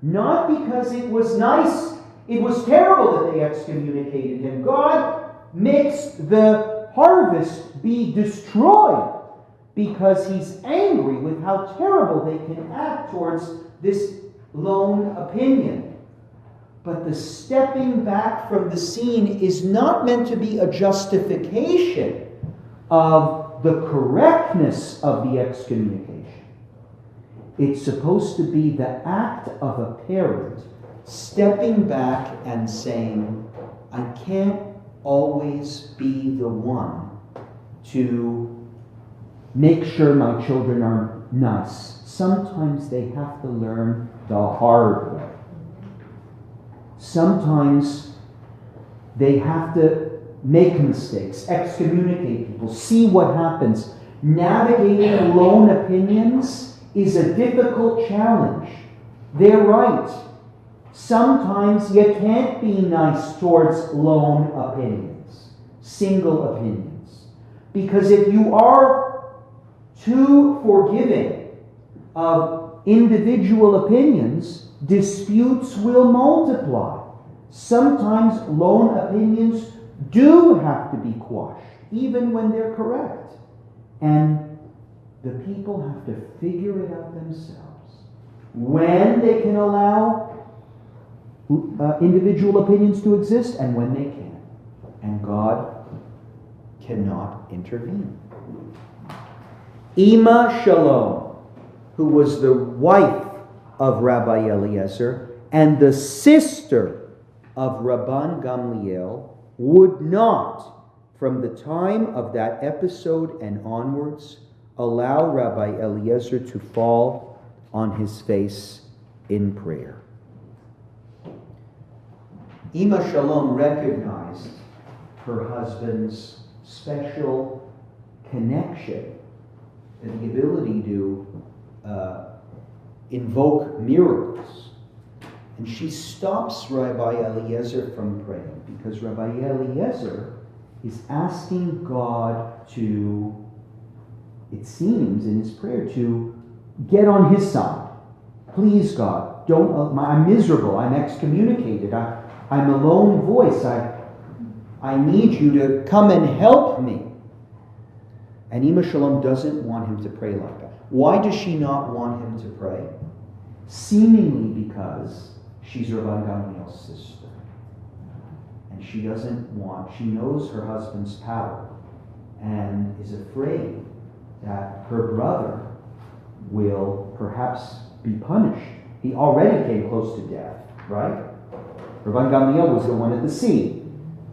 Not because it was nice. It was terrible that they excommunicated him. God makes the harvest be destroyed because he's angry with how terrible they can act towards this lone opinion. But the stepping back from the scene is not meant to be a justification of the correctness of the excommunication. It's supposed to be the act of a parent stepping back and saying, I can't always be the one to make sure my children are nice. Sometimes they have to learn the hard way. Sometimes they have to make mistakes, excommunicate people, see what happens. Navigating lone opinions is a difficult challenge. They're right. Sometimes you can't be nice towards lone opinions, single opinions. Because if you are too forgiving of individual opinions, disputes will multiply. Sometimes lone opinions do have to be quashed, even when they're correct. And the people have to figure it out themselves. When they can allow individual opinions to exist and when they can't. And God cannot intervene. Ima Shalom, who was the wife of Rabbi Eliezer and the sister of Rabban Gamliel, would not, from the time of that episode and onwards, allow Rabbi Eliezer to fall on his face in prayer. Ima Shalom recognized her husband's special connection and the ability to invoke miracles. And she stops Rabbi Eliezer from praying because Rabbi Eliezer is asking God to, it seems in his prayer, to get on his side. Please, God, I'm miserable, I'm excommunicated, I'm a lone voice, I need you to come and help me. And Ima Shalom doesn't want him to pray like that. Why does she not want him to pray? Seemingly because she's Rabban Gamliel's sister. And she knows her husband's power and is afraid that her brother will perhaps be punished. He already came close to death, right? Rabban Gamliel was the one at the sea.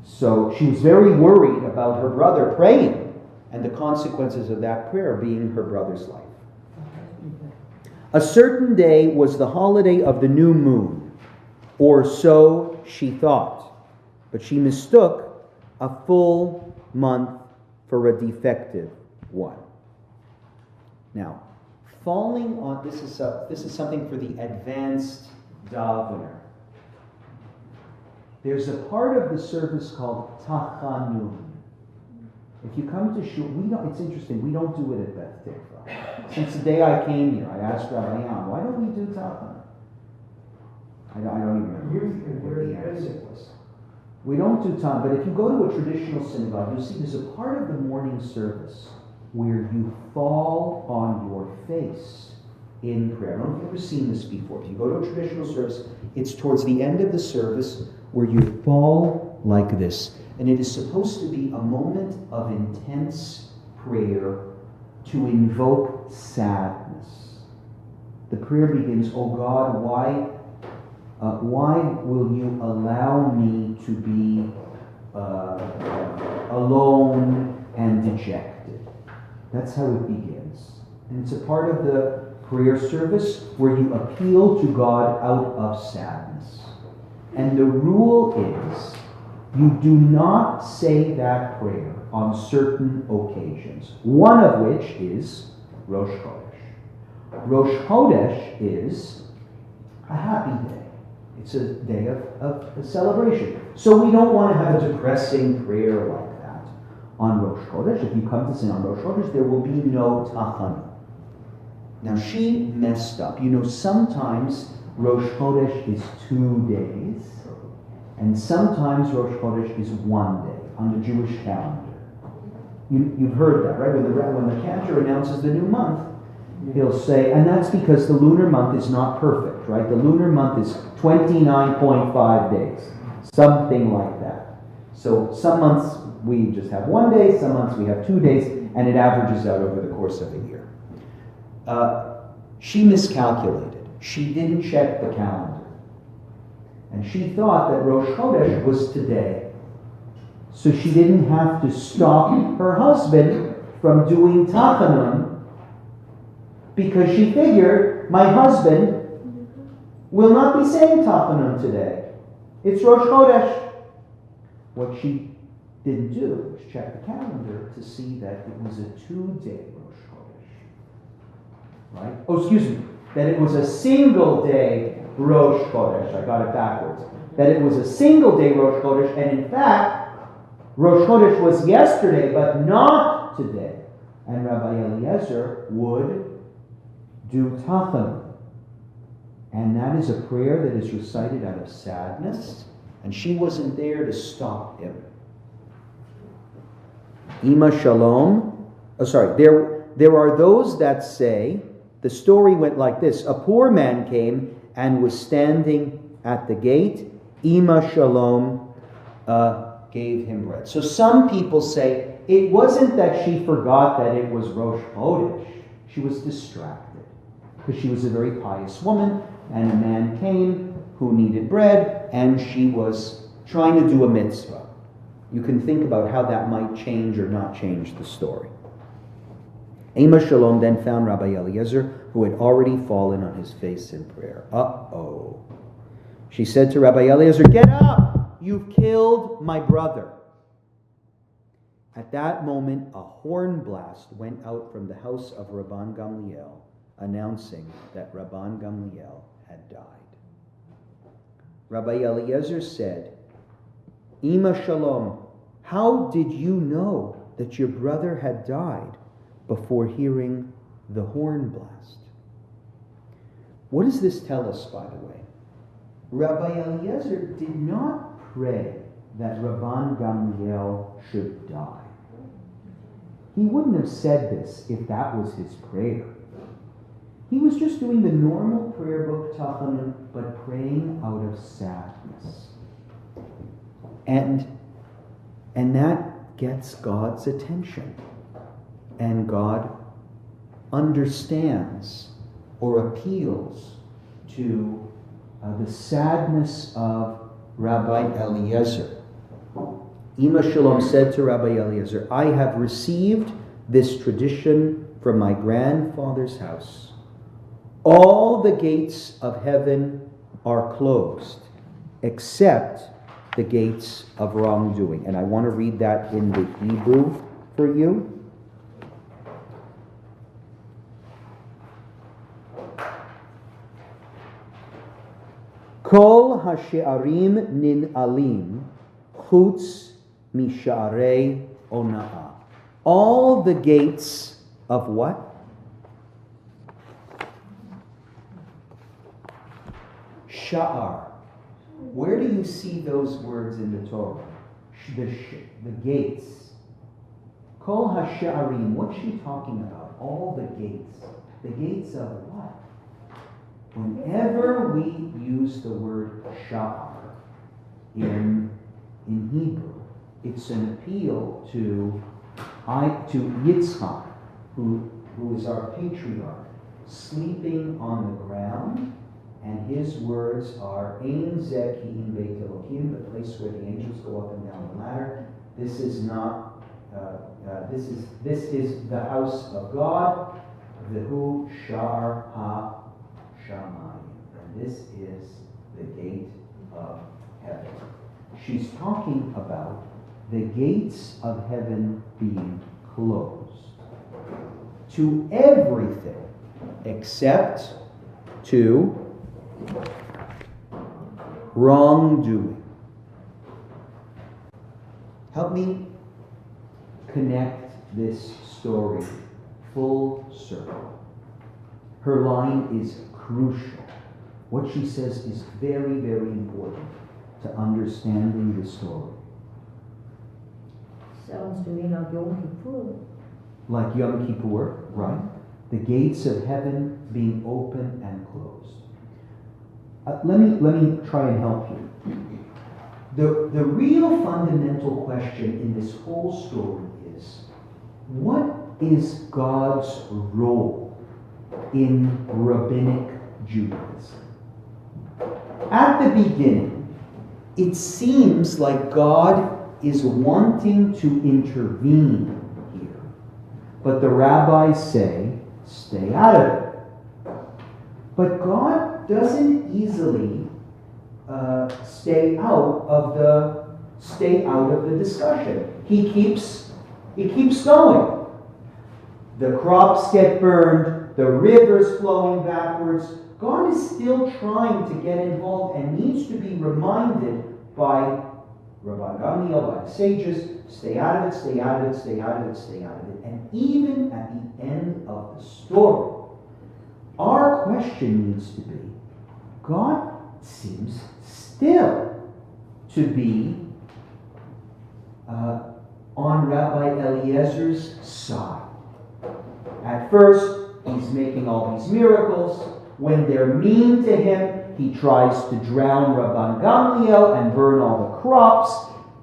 So she was very worried about her brother praying and the consequences of that prayer being her brother's life. A certain day was the holiday of the new moon, or so she thought, but she mistook a full month for a defective one. Now, falling on this is something for the advanced davener. There's a part of the service called Tachanun. If you come to shul, it's interesting, we don't do it at Beth Tikvah. Since the day I came here, I asked Rabbi Yam, why don't we do Tachanun? I don't even remember what the answer was. We don't do time, but if you go to a traditional synagogue, you'll see there's a part of the morning service where you fall on your face in prayer. I don't know if you've ever seen this before. If you go to a traditional service, it's towards the end of the service where you fall like this. And it is supposed to be a moment of intense prayer to invoke sadness. The prayer begins, "Oh God, why will you allow me to be alone and dejected?" That's how it begins. And it's a part of the prayer service where you appeal to God out of sadness. And the rule is, you do not say that prayer on certain occasions, one of which is Rosh Chodesh. Rosh Chodesh is a happy day. It's a day of celebration. So we don't want to have a depressing prayer like that on Rosh Chodesh. If you come to sing on Rosh Chodesh, there will be no tachanun. Now she messed up. You know, sometimes Rosh Chodesh is 2 days, and sometimes Rosh Chodesh is 1 day on the Jewish calendar. You've heard that, right? When the cantor announces the new month, he'll say, and that's because the lunar month is not perfect, right? The lunar month is 29.5 days, something like that. So some months we just have 1 day, some months we have 2 days, and it averages out over the course of a year. She miscalculated. She didn't check the calendar. And she thought that Rosh Chodesh was today. So she didn't have to stop her husband from doing tachanun, because she figured, my husband will not be saying tachanun today. It's Rosh Chodesh. What she didn't do was check the calendar to see that it was a 2-day Rosh Chodesh. Right? Oh, excuse me. That it was a single day Rosh Chodesh. I got it backwards. That it was a single day Rosh Chodesh, and in fact, Rosh Chodesh was yesterday, but not today. And Rabbi Eliezer would do tachanun. And that is a prayer that is recited out of sadness, and she wasn't there to stop him. Ima Shalom. There are those that say, the story went like this. A poor man came and was standing at the gate. Ima Shalom gave him bread. So some people say, it wasn't that she forgot that it was Rosh Chodesh. She was distracted, because she was a very pious woman, and a man came who needed bread, and she was trying to do a mitzvah. You can think about how that might change or not change the story. Ima Shalom then found Rabbi Eliezer, who had already fallen on his face in prayer. Uh-oh. She said to Rabbi Eliezer, "Get up! You've killed my brother." At that moment, a horn blast went out from the house of Rabban Gamliel, announcing that Rabban Gamliel had died. Rabbi Eliezer said, "Ima Shalom, how did you know that your brother had died before hearing the horn blast?" What does this tell us, by the way? Rabbi Eliezer did not pray that Rabban Gamliel should die. He wouldn't have said this if that was his prayer. He was just doing the normal prayer book tachanun, but praying out of sadness. And that gets God's attention. And God understands or appeals to the sadness of Rabbi Eliezer. Ima Shalom said to Rabbi Eliezer, "I have received this tradition from my grandfather's house. All the gates of heaven are closed, except the gates of wrongdoing." And I want to read that in the Hebrew for you. Kol hashe'arim nin'alim chutz misharei ona'ah. All the gates of what? Sha'ar. Where do you see those words in the Torah? The gates. Kol hasha'arim. What's she talking about? All the gates. The gates of what? Whenever we use the word sha'ar in Hebrew, it's an appeal to Yitzchak, who is our patriarch, sleeping on the ground, and his words are Ein zeh ki im beit Elokim, the place where the angels go up and down the ladder. This is not. This is the house of God. V'hu shar ha shamayim, and this is the gate of heaven. She's talking about the gates of heaven being closed to everything except to wrongdoing. Help me connect this story full circle. Her line is crucial. What she says is very, very important to understanding the story. Sounds to me like Yom Kippur. Like Yom Kippur, right? The gates of heaven being open and closed. Let me try and help you. The real fundamental question in this whole story is, what is God's role in rabbinic Judaism? At the beginning, it seems like God is wanting to intervene here. But the rabbis say, stay out of it. But God doesn't easily stay out of the discussion. He keeps going. The crops get burned, the river's flowing backwards. God is still trying to get involved and needs to be reminded by Rabbi Gamliel, by the sages, stay out of it, stay out of it, stay out of it, stay out of it. And even at the end of the story, our question needs to be, God seems still to be on Rabbi Eliezer's side. At first, he's making all these miracles. When they're mean to him, he tries to drown Rabban Gamliel and burn all the crops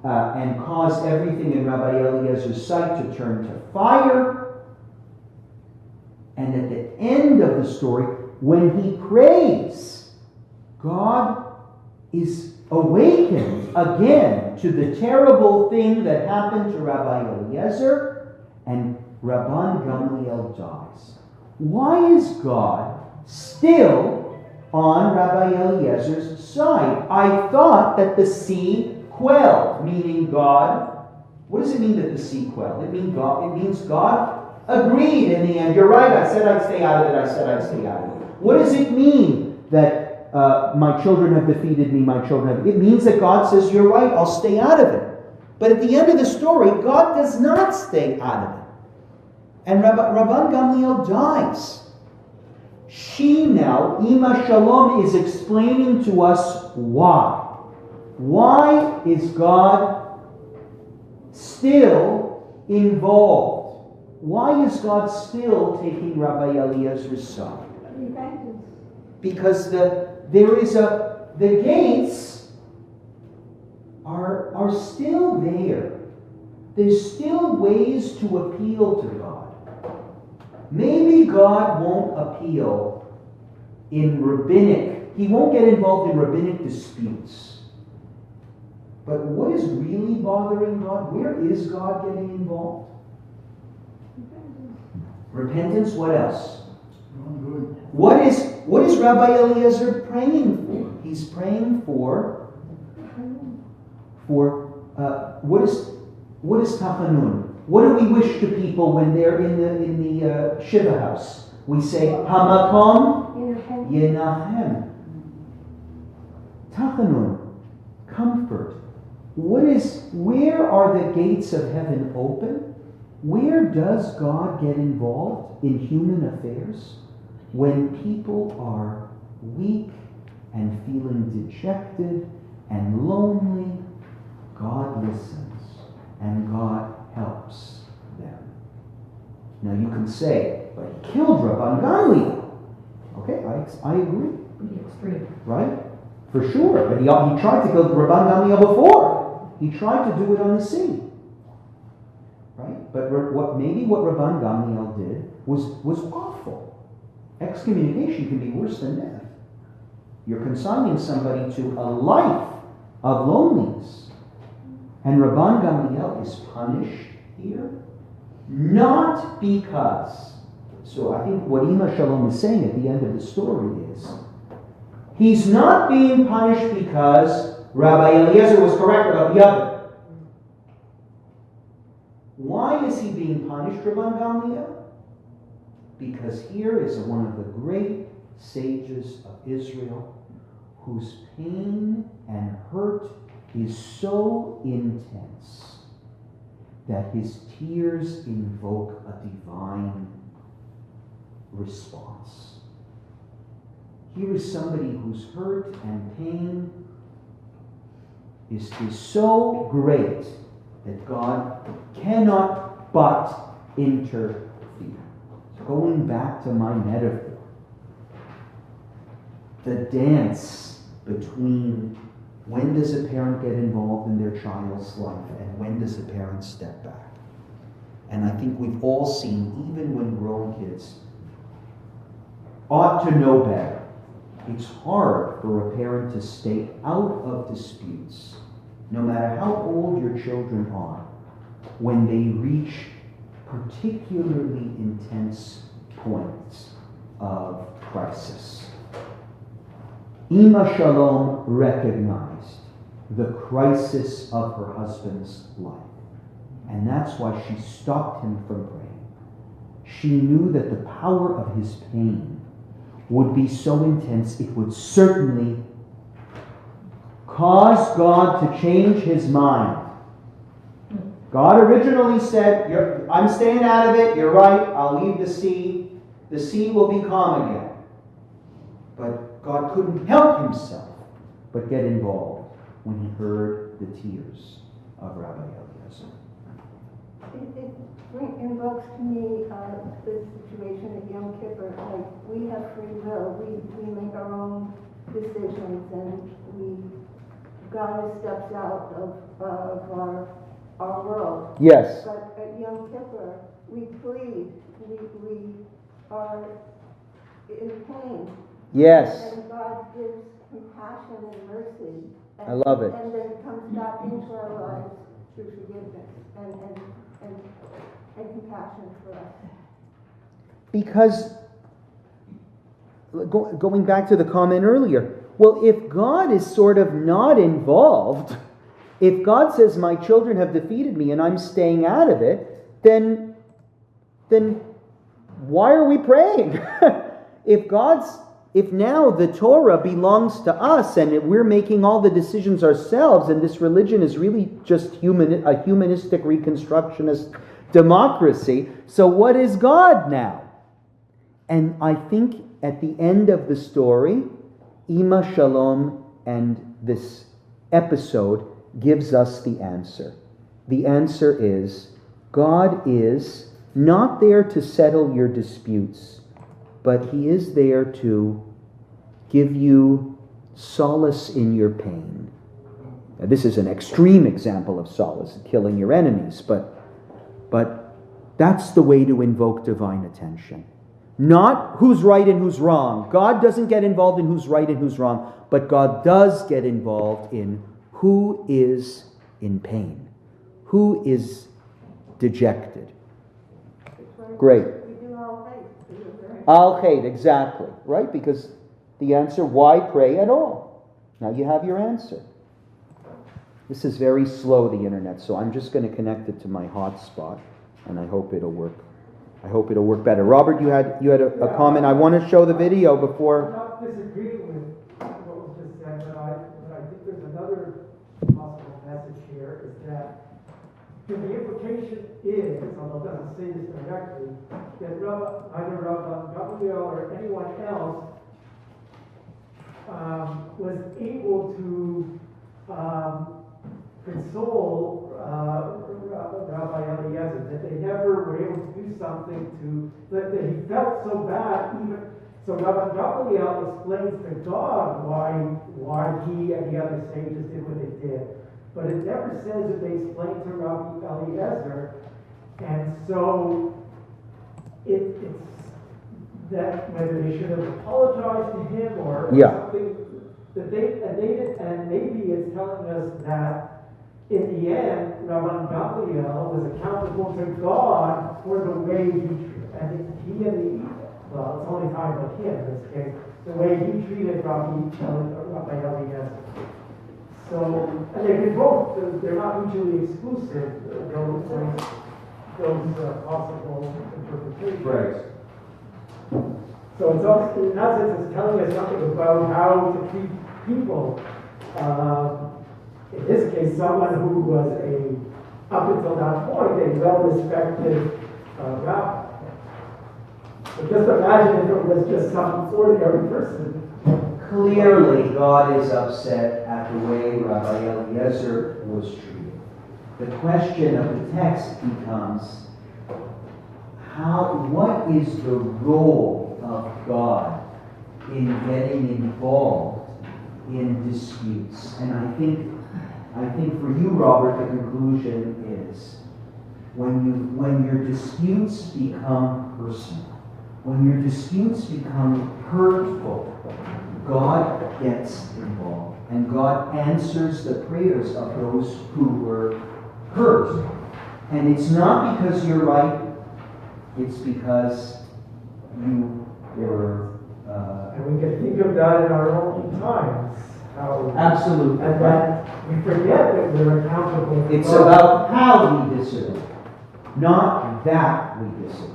and cause everything in Rabbi Eliezer's sight to turn to fire. And at the end of the story, when he prays, God is awakened again to the terrible thing that happened to Rabbi Eliezer, and Rabban Gamliel dies. Why is God still on Rabbi Eliezer's side? I thought that the sea quelled, meaning God. What does it mean that the sea quelled? It means God agreed in the end. You're right, I said I'd stay out of it, I said I'd stay out of it. What does it mean that my children have defeated me, my children have... It means that God says, you're right, I'll stay out of it. But at the end of the story, God does not stay out of it. And Rabban Gamliel dies. She now, Ima Shalom, is explaining to us why. Why is God still involved? Why is God still taking Rabbi Eliezer's side? Repentance. Because the gates are still there. There's still ways to appeal to God. Maybe God won't appeal in he won't get involved in rabbinic disputes. But what is really bothering God? Where is God getting involved? Repentance, what else? What is Rabbi Eliezer praying for? He's praying for what is tachanun? What do we wish to people when they're in the Shiva house? We say Hamakom Yenachem. Tachanun, comfort. Where are the gates of heaven open? Where does God get involved in human affairs? When people are weak and feeling dejected and lonely, God listens and God helps them. Now you can say, but he killed Rabban Gamliel. Okay, I agree. Pretty extreme. Right? For sure. But he tried to kill Rabban Gamliel before. He tried to do it on the sea. Right? But what Rabban Gamliel did was awful. Excommunication can be worse than death. You're consigning somebody to a life of loneliness. And Rabban Gamliel is punished here, not because. So I think what Ima Shalom is saying at the end of the story is, he's not being punished because Rabbi Eliezer was correct about the oven. Why is he being punished, Rabban Gamliel? Because here is one of the great sages of Israel whose pain and hurt is so intense that his tears invoke a divine response. Here is somebody whose hurt and pain is so great that God cannot but interfere. Going back to my metaphor, the dance between when does a parent get involved in their child's life and when does a parent step back. And I think we've all seen, even when grown kids ought to know better, it's hard for a parent to stay out of disputes, no matter how old your children are, when they reach particularly intense points of crisis. Ima Shalom recognized the crisis of her husband's life, and that's why she stopped him from praying. She knew that the power of his pain would be so intense it would certainly cause God to change his mind. God originally said, I'm staying out of it, you're right, I'll leave the sea. The sea will be calm again. But God couldn't help himself but get involved when he heard the tears of Rabbi Eliezer. It invokes to me this situation at Yom Kippur. Like, we have free will. We make our own decisions, and God steps out of our world. Yes. But at Yom Kippur, we plead. We are in pain. Yes. And God gives compassion and mercy. I love it. And then comes back into our lives through forgiveness and compassion for us. Because, going back to the comment earlier, well, if God is sort of not involved, if God says my children have defeated me and I'm staying out of it, then why are we praying? If now the Torah belongs to us and we're making all the decisions ourselves, and this religion is really just a humanistic reconstructionist democracy, so what is God now? And I think at the end of the story, Ima Shalom and this episode gives us the answer. The answer is, God is not there to settle your disputes, but he is there to give you solace in your pain. Now, this is an extreme example of solace, killing your enemies, but that's the way to invoke divine attention. Not who's right and who's wrong. God doesn't get involved in who's right and who's wrong, but God does get involved in who is in pain, who is dejected. Great. We do all faith. Al-Khaid, exactly, right? Because the answer, why pray at all? Now you have your answer. This is very slow, the internet, so I'm just going to connect it to my hotspot, and I hope it'll work. I hope it'll work better. Robert, you had a comment. I want to show the video before. I'm not disagreeing with what was just said, but I think there's another possible message here, is that the implication is, although it doesn't say this directly, that either Rabbi Gamliel or anyone else was able to console Rabbi Eliezer, that they never were able to do something that he felt so bad. So Rabbi Gamliel explains to God why he and the other sages did what they did. But it never says that they explained to Rabbi Eliezer. And so it's that whether they should have apologized to him or something that they did, and maybe it's telling us that in the end, Rabbi Gamliel was accountable to God for the way well, it's only talking about him in this case, the way he treated Rabbi Eliezer. So, and they can both, they're not mutually exclusive, those possible interpretations. Right. So it's also, in that sense, it's telling us something about how to treat people. In this case, someone who was up until that point, a well-respected rabbi. But just imagine if it was just some ordinary person. Clearly, God is upset at the way Rabbi Eliezer was treated. The question of the text becomes, what is the role of God in getting involved in disputes? And I think for you, Robert, the conclusion is when your disputes become personal, when your disputes become hurtful, God gets involved, and God answers the prayers of those who were hurt. And it's not because you're right, it's because you were... and we can think of that in our own times. Absolutely. And that we forget that we're accountable. It's about how we disagree, not that we disagree.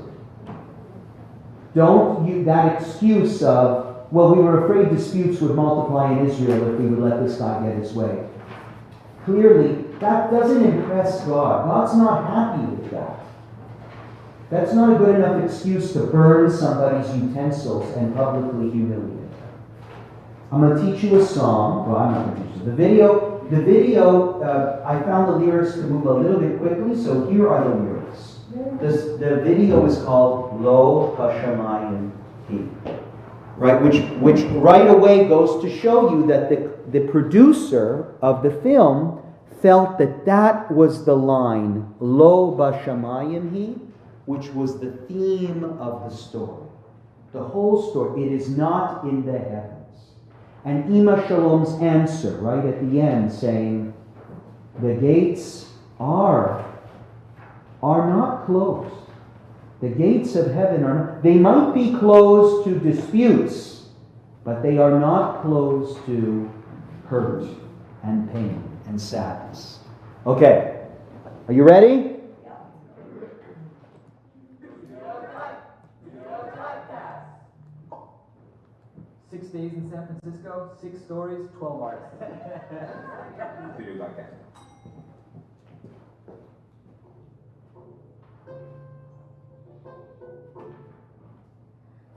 Don't use that excuse of, well, we were afraid disputes would multiply in Israel if we would let this guy get his way. Clearly, that doesn't impress God. God's not happy with that. That's not a good enough excuse to burn somebody's utensils and publicly humiliate them. I'm going to teach you a song. Well, I'm not going to teach you. The video, I found the lyrics to move a little bit quickly, so here are the lyrics. The video is called Lo Hashamayim Hi. Right, which right away goes to show you that the producer of the film felt that was the line, Lo Bashamayim Hi, which was the theme of the story. The whole story. It is not in the heavens. And Ima Shalom's answer, right at the end, saying, the gates are not closed. The gates of heaven they might be closed to disputes, but they are not closed to hurt and pain and sadness. Okay, are you ready? 6 days in San Francisco, 6 stories, 12 artists.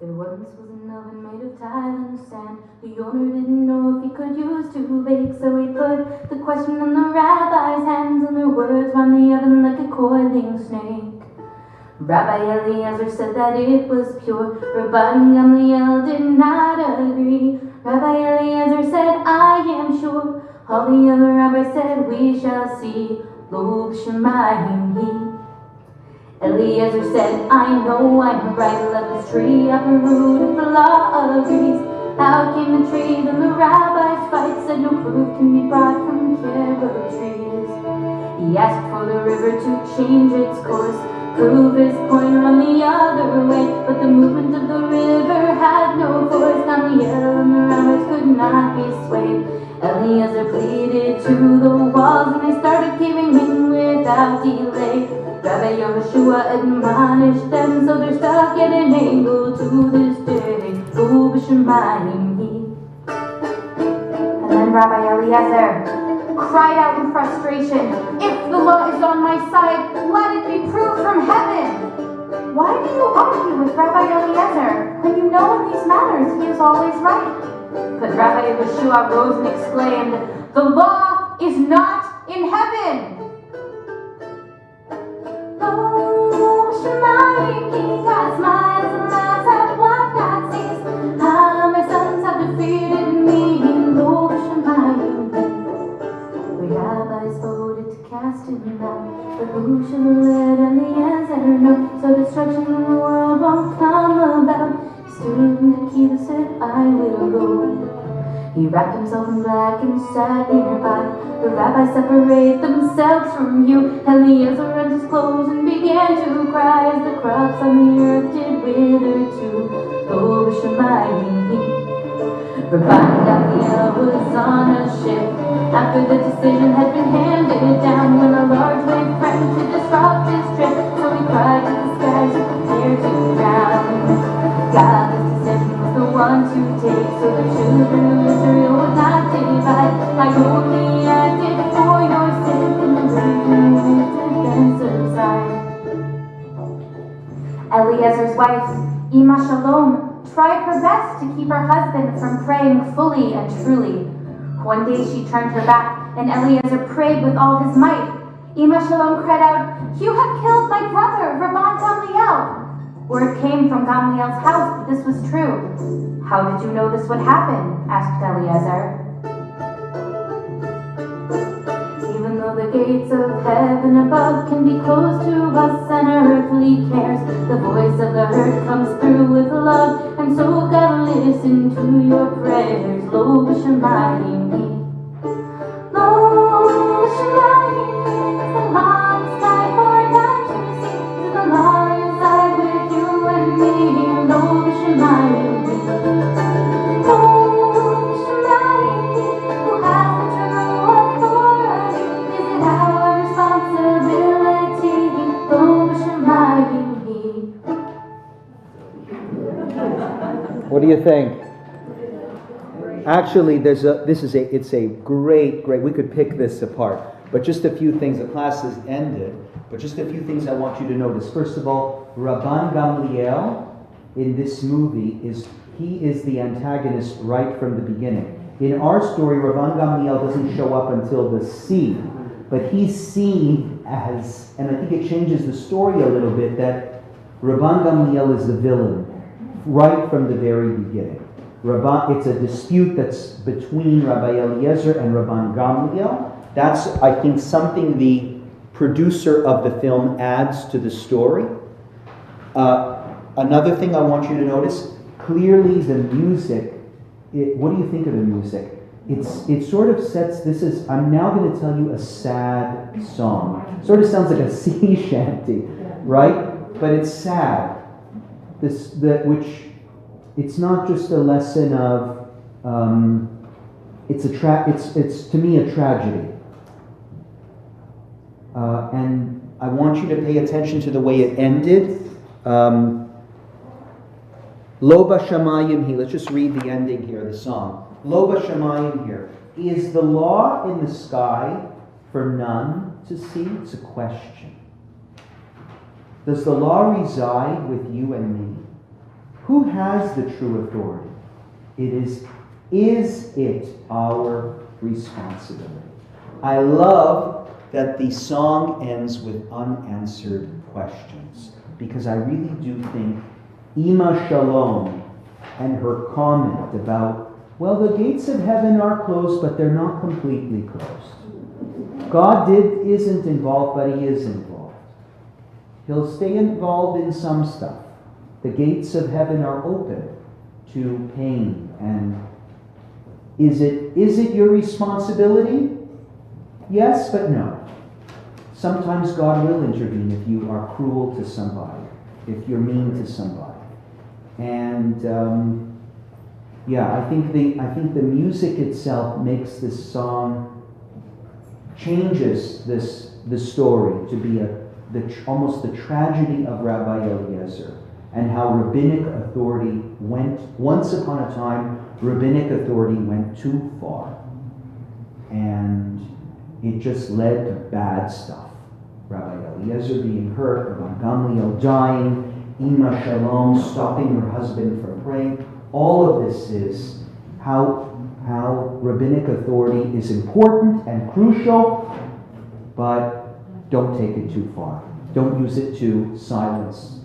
There once was an oven made of tile and sand. The owner didn't know if he could use to bake, so he put the question in the rabbi's hands, and their words wound the oven like a coiling snake. Rabbi Eliezer said that it was pure. Rabbi Gamliel did not agree. Rabbi Eliezer said, I am sure. All the other rabbis said, we shall see. Lo B'Shamayim Hi. Eliezer said, I know I'm right. Let this tree uproot if the law agrees. Out came the tree, then the rabbis fight. Said no proof can be brought from carob trees. He asked for the river to change its course, prove his point, run the other way. But the movement of the river had no force. Gamliel and the rabbis could not be swayed. Eliezer pleaded to the walls, and they started caving in without delay. Rabbi Yehoshua admonished them, so they're stuck at an angle to this day. Lo B'Shamayim Hi. And then Rabbi Eliezer cried out in frustration, if the law is on my side, let it be proved from heaven. Why do you argue with Rabbi Eliezer when you know in these matters he is always right? But Rabbi Yehoshua rose and exclaimed, the law is not in heaven. Oh, Shemayim, God smiles and laughs at what God sees. Ah, my sons have defeated me. Oh, Shemayim. The rabbis voted to cast him out, but who should let Eliezer know? So destruction in the world won't come about. He stood in the key that said, I will go. He wrapped himself in black and sat nearby. The rabbis separate themselves from you. Eliezer rent his clothes and began to cry as the crops on the earth did wither too. Oh, Shemayim. Rabbi Gamliel was on a ship after the decision had been handed down, when a large wave threatened to disrupt his trip. So he cried to the skies to prepare to drown. God's decision was the one to take, so the children of Israel would not divide. I only acted for your sake, and the raging then subside. Eliezer's wife, Ima Shalom, tried her best to keep her husband from praying fully and truly. One day she turned her back, and Eliezer prayed with all his might. Ima Shalom cried out, "You have killed my brother, Rabban Gamliel." Word came from Gamliel's house that this was true. How did you know this would happen? Asked Eliezer. Even though the gates of heaven above can be closed to us and earthly cares, the voice of the hurt comes through with love, and so God listen to your prayers. Lo Shemayim. Lo Shemayim, the longest I forgot to see, to the longest I with you and me. Lo Shemayim. What do you think? Actually, it's a great, we could pick this apart. But just a few things, the class has ended, but just a few things I want you to notice. First of all, Rabban Gamliel in this movie is the antagonist right from the beginning. In our story, Rabban Gamliel doesn't show up until the sea, but he's seen as, and I think it changes the story a little bit, that Rabban Gamliel is the villain right from the very beginning. It's a dispute that's between Rabbi Eliezer and Rabban Gamliel. That's, I think, something the producer of the film adds to the story. Another thing I want you to notice, clearly the music, what do you think of the music? It sort of sets, I'm now going to tell you a sad song. Sort of sounds like a sea shanty, right? But it's sad. It's not just a lesson of, it's to me a tragedy. And I want you to pay attention to the way it ended. Lo b'shamayim hi. Let's just read the ending here, the song. Lo b'shamayim here. Is the law in the sky for none to see? It's a question. Does the law reside with you and me? Who has the true authority? Is it our responsibility? I love that the song ends with unanswered questions, because I really do think Ima Shalom and her comment about, well, the gates of heaven are closed, but they're not completely closed. God isn't involved, but he is involved. He'll stay involved in some stuff. The gates of heaven are open to pain. And is it your responsibility? Yes, but no. Sometimes God will intervene if you are cruel to somebody, if you're mean to somebody. And I think the music itself makes this song, changes the story to be almost the tragedy of Rabbi Eliezer, and how rabbinic authority once upon a time, rabbinic authority went too far. And it just led to bad stuff. Rabbi Eliezer being hurt, Rabban Gamliel dying, Ima Shalom stopping her husband from praying. All of this is how rabbinic authority is important and crucial, but don't take it too far. Don't use it to silence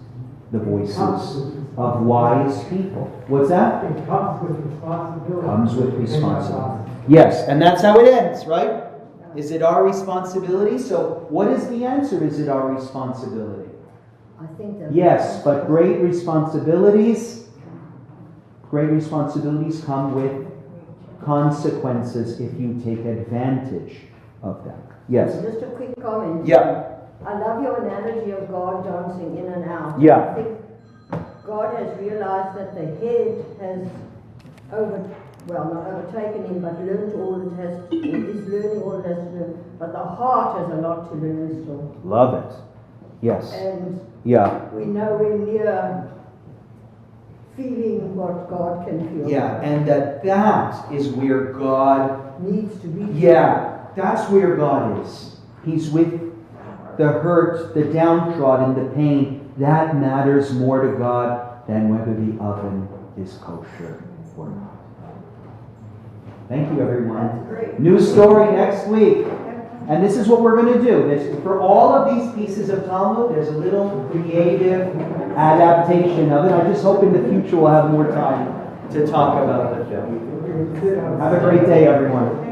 the voices of wise people. What's that? It comes with responsibility. Comes with responsibility. Yes, and that's how it ends, right? Is it our responsibility? So what is the answer? Is it our responsibility? I think that. Yes, but great responsibilities come with consequences if you take advantage of them. Yes? Just a quick comment. Yeah. I love your analogy of God dancing in and out. Yeah. I think God has realized that the head has not overtaken him, but learned all it has to, is learning all it has to learn. But the heart has a lot to learn still. Love it. Yes. And Yeah. we're nowhere near feeling what God can feel. Yeah, and that is where God needs to be. Yeah, that's where God is. He's with the hurt, the downtrodden, the pain. That matters more to God than whether the oven is kosher or not. Thank you, everyone. Great. New story next week. And this is what we're going to do. For all of these pieces of Talmud, there's a little creative adaptation of it. I just hope in the future we'll have more time to talk about the film. Have a great day, everyone.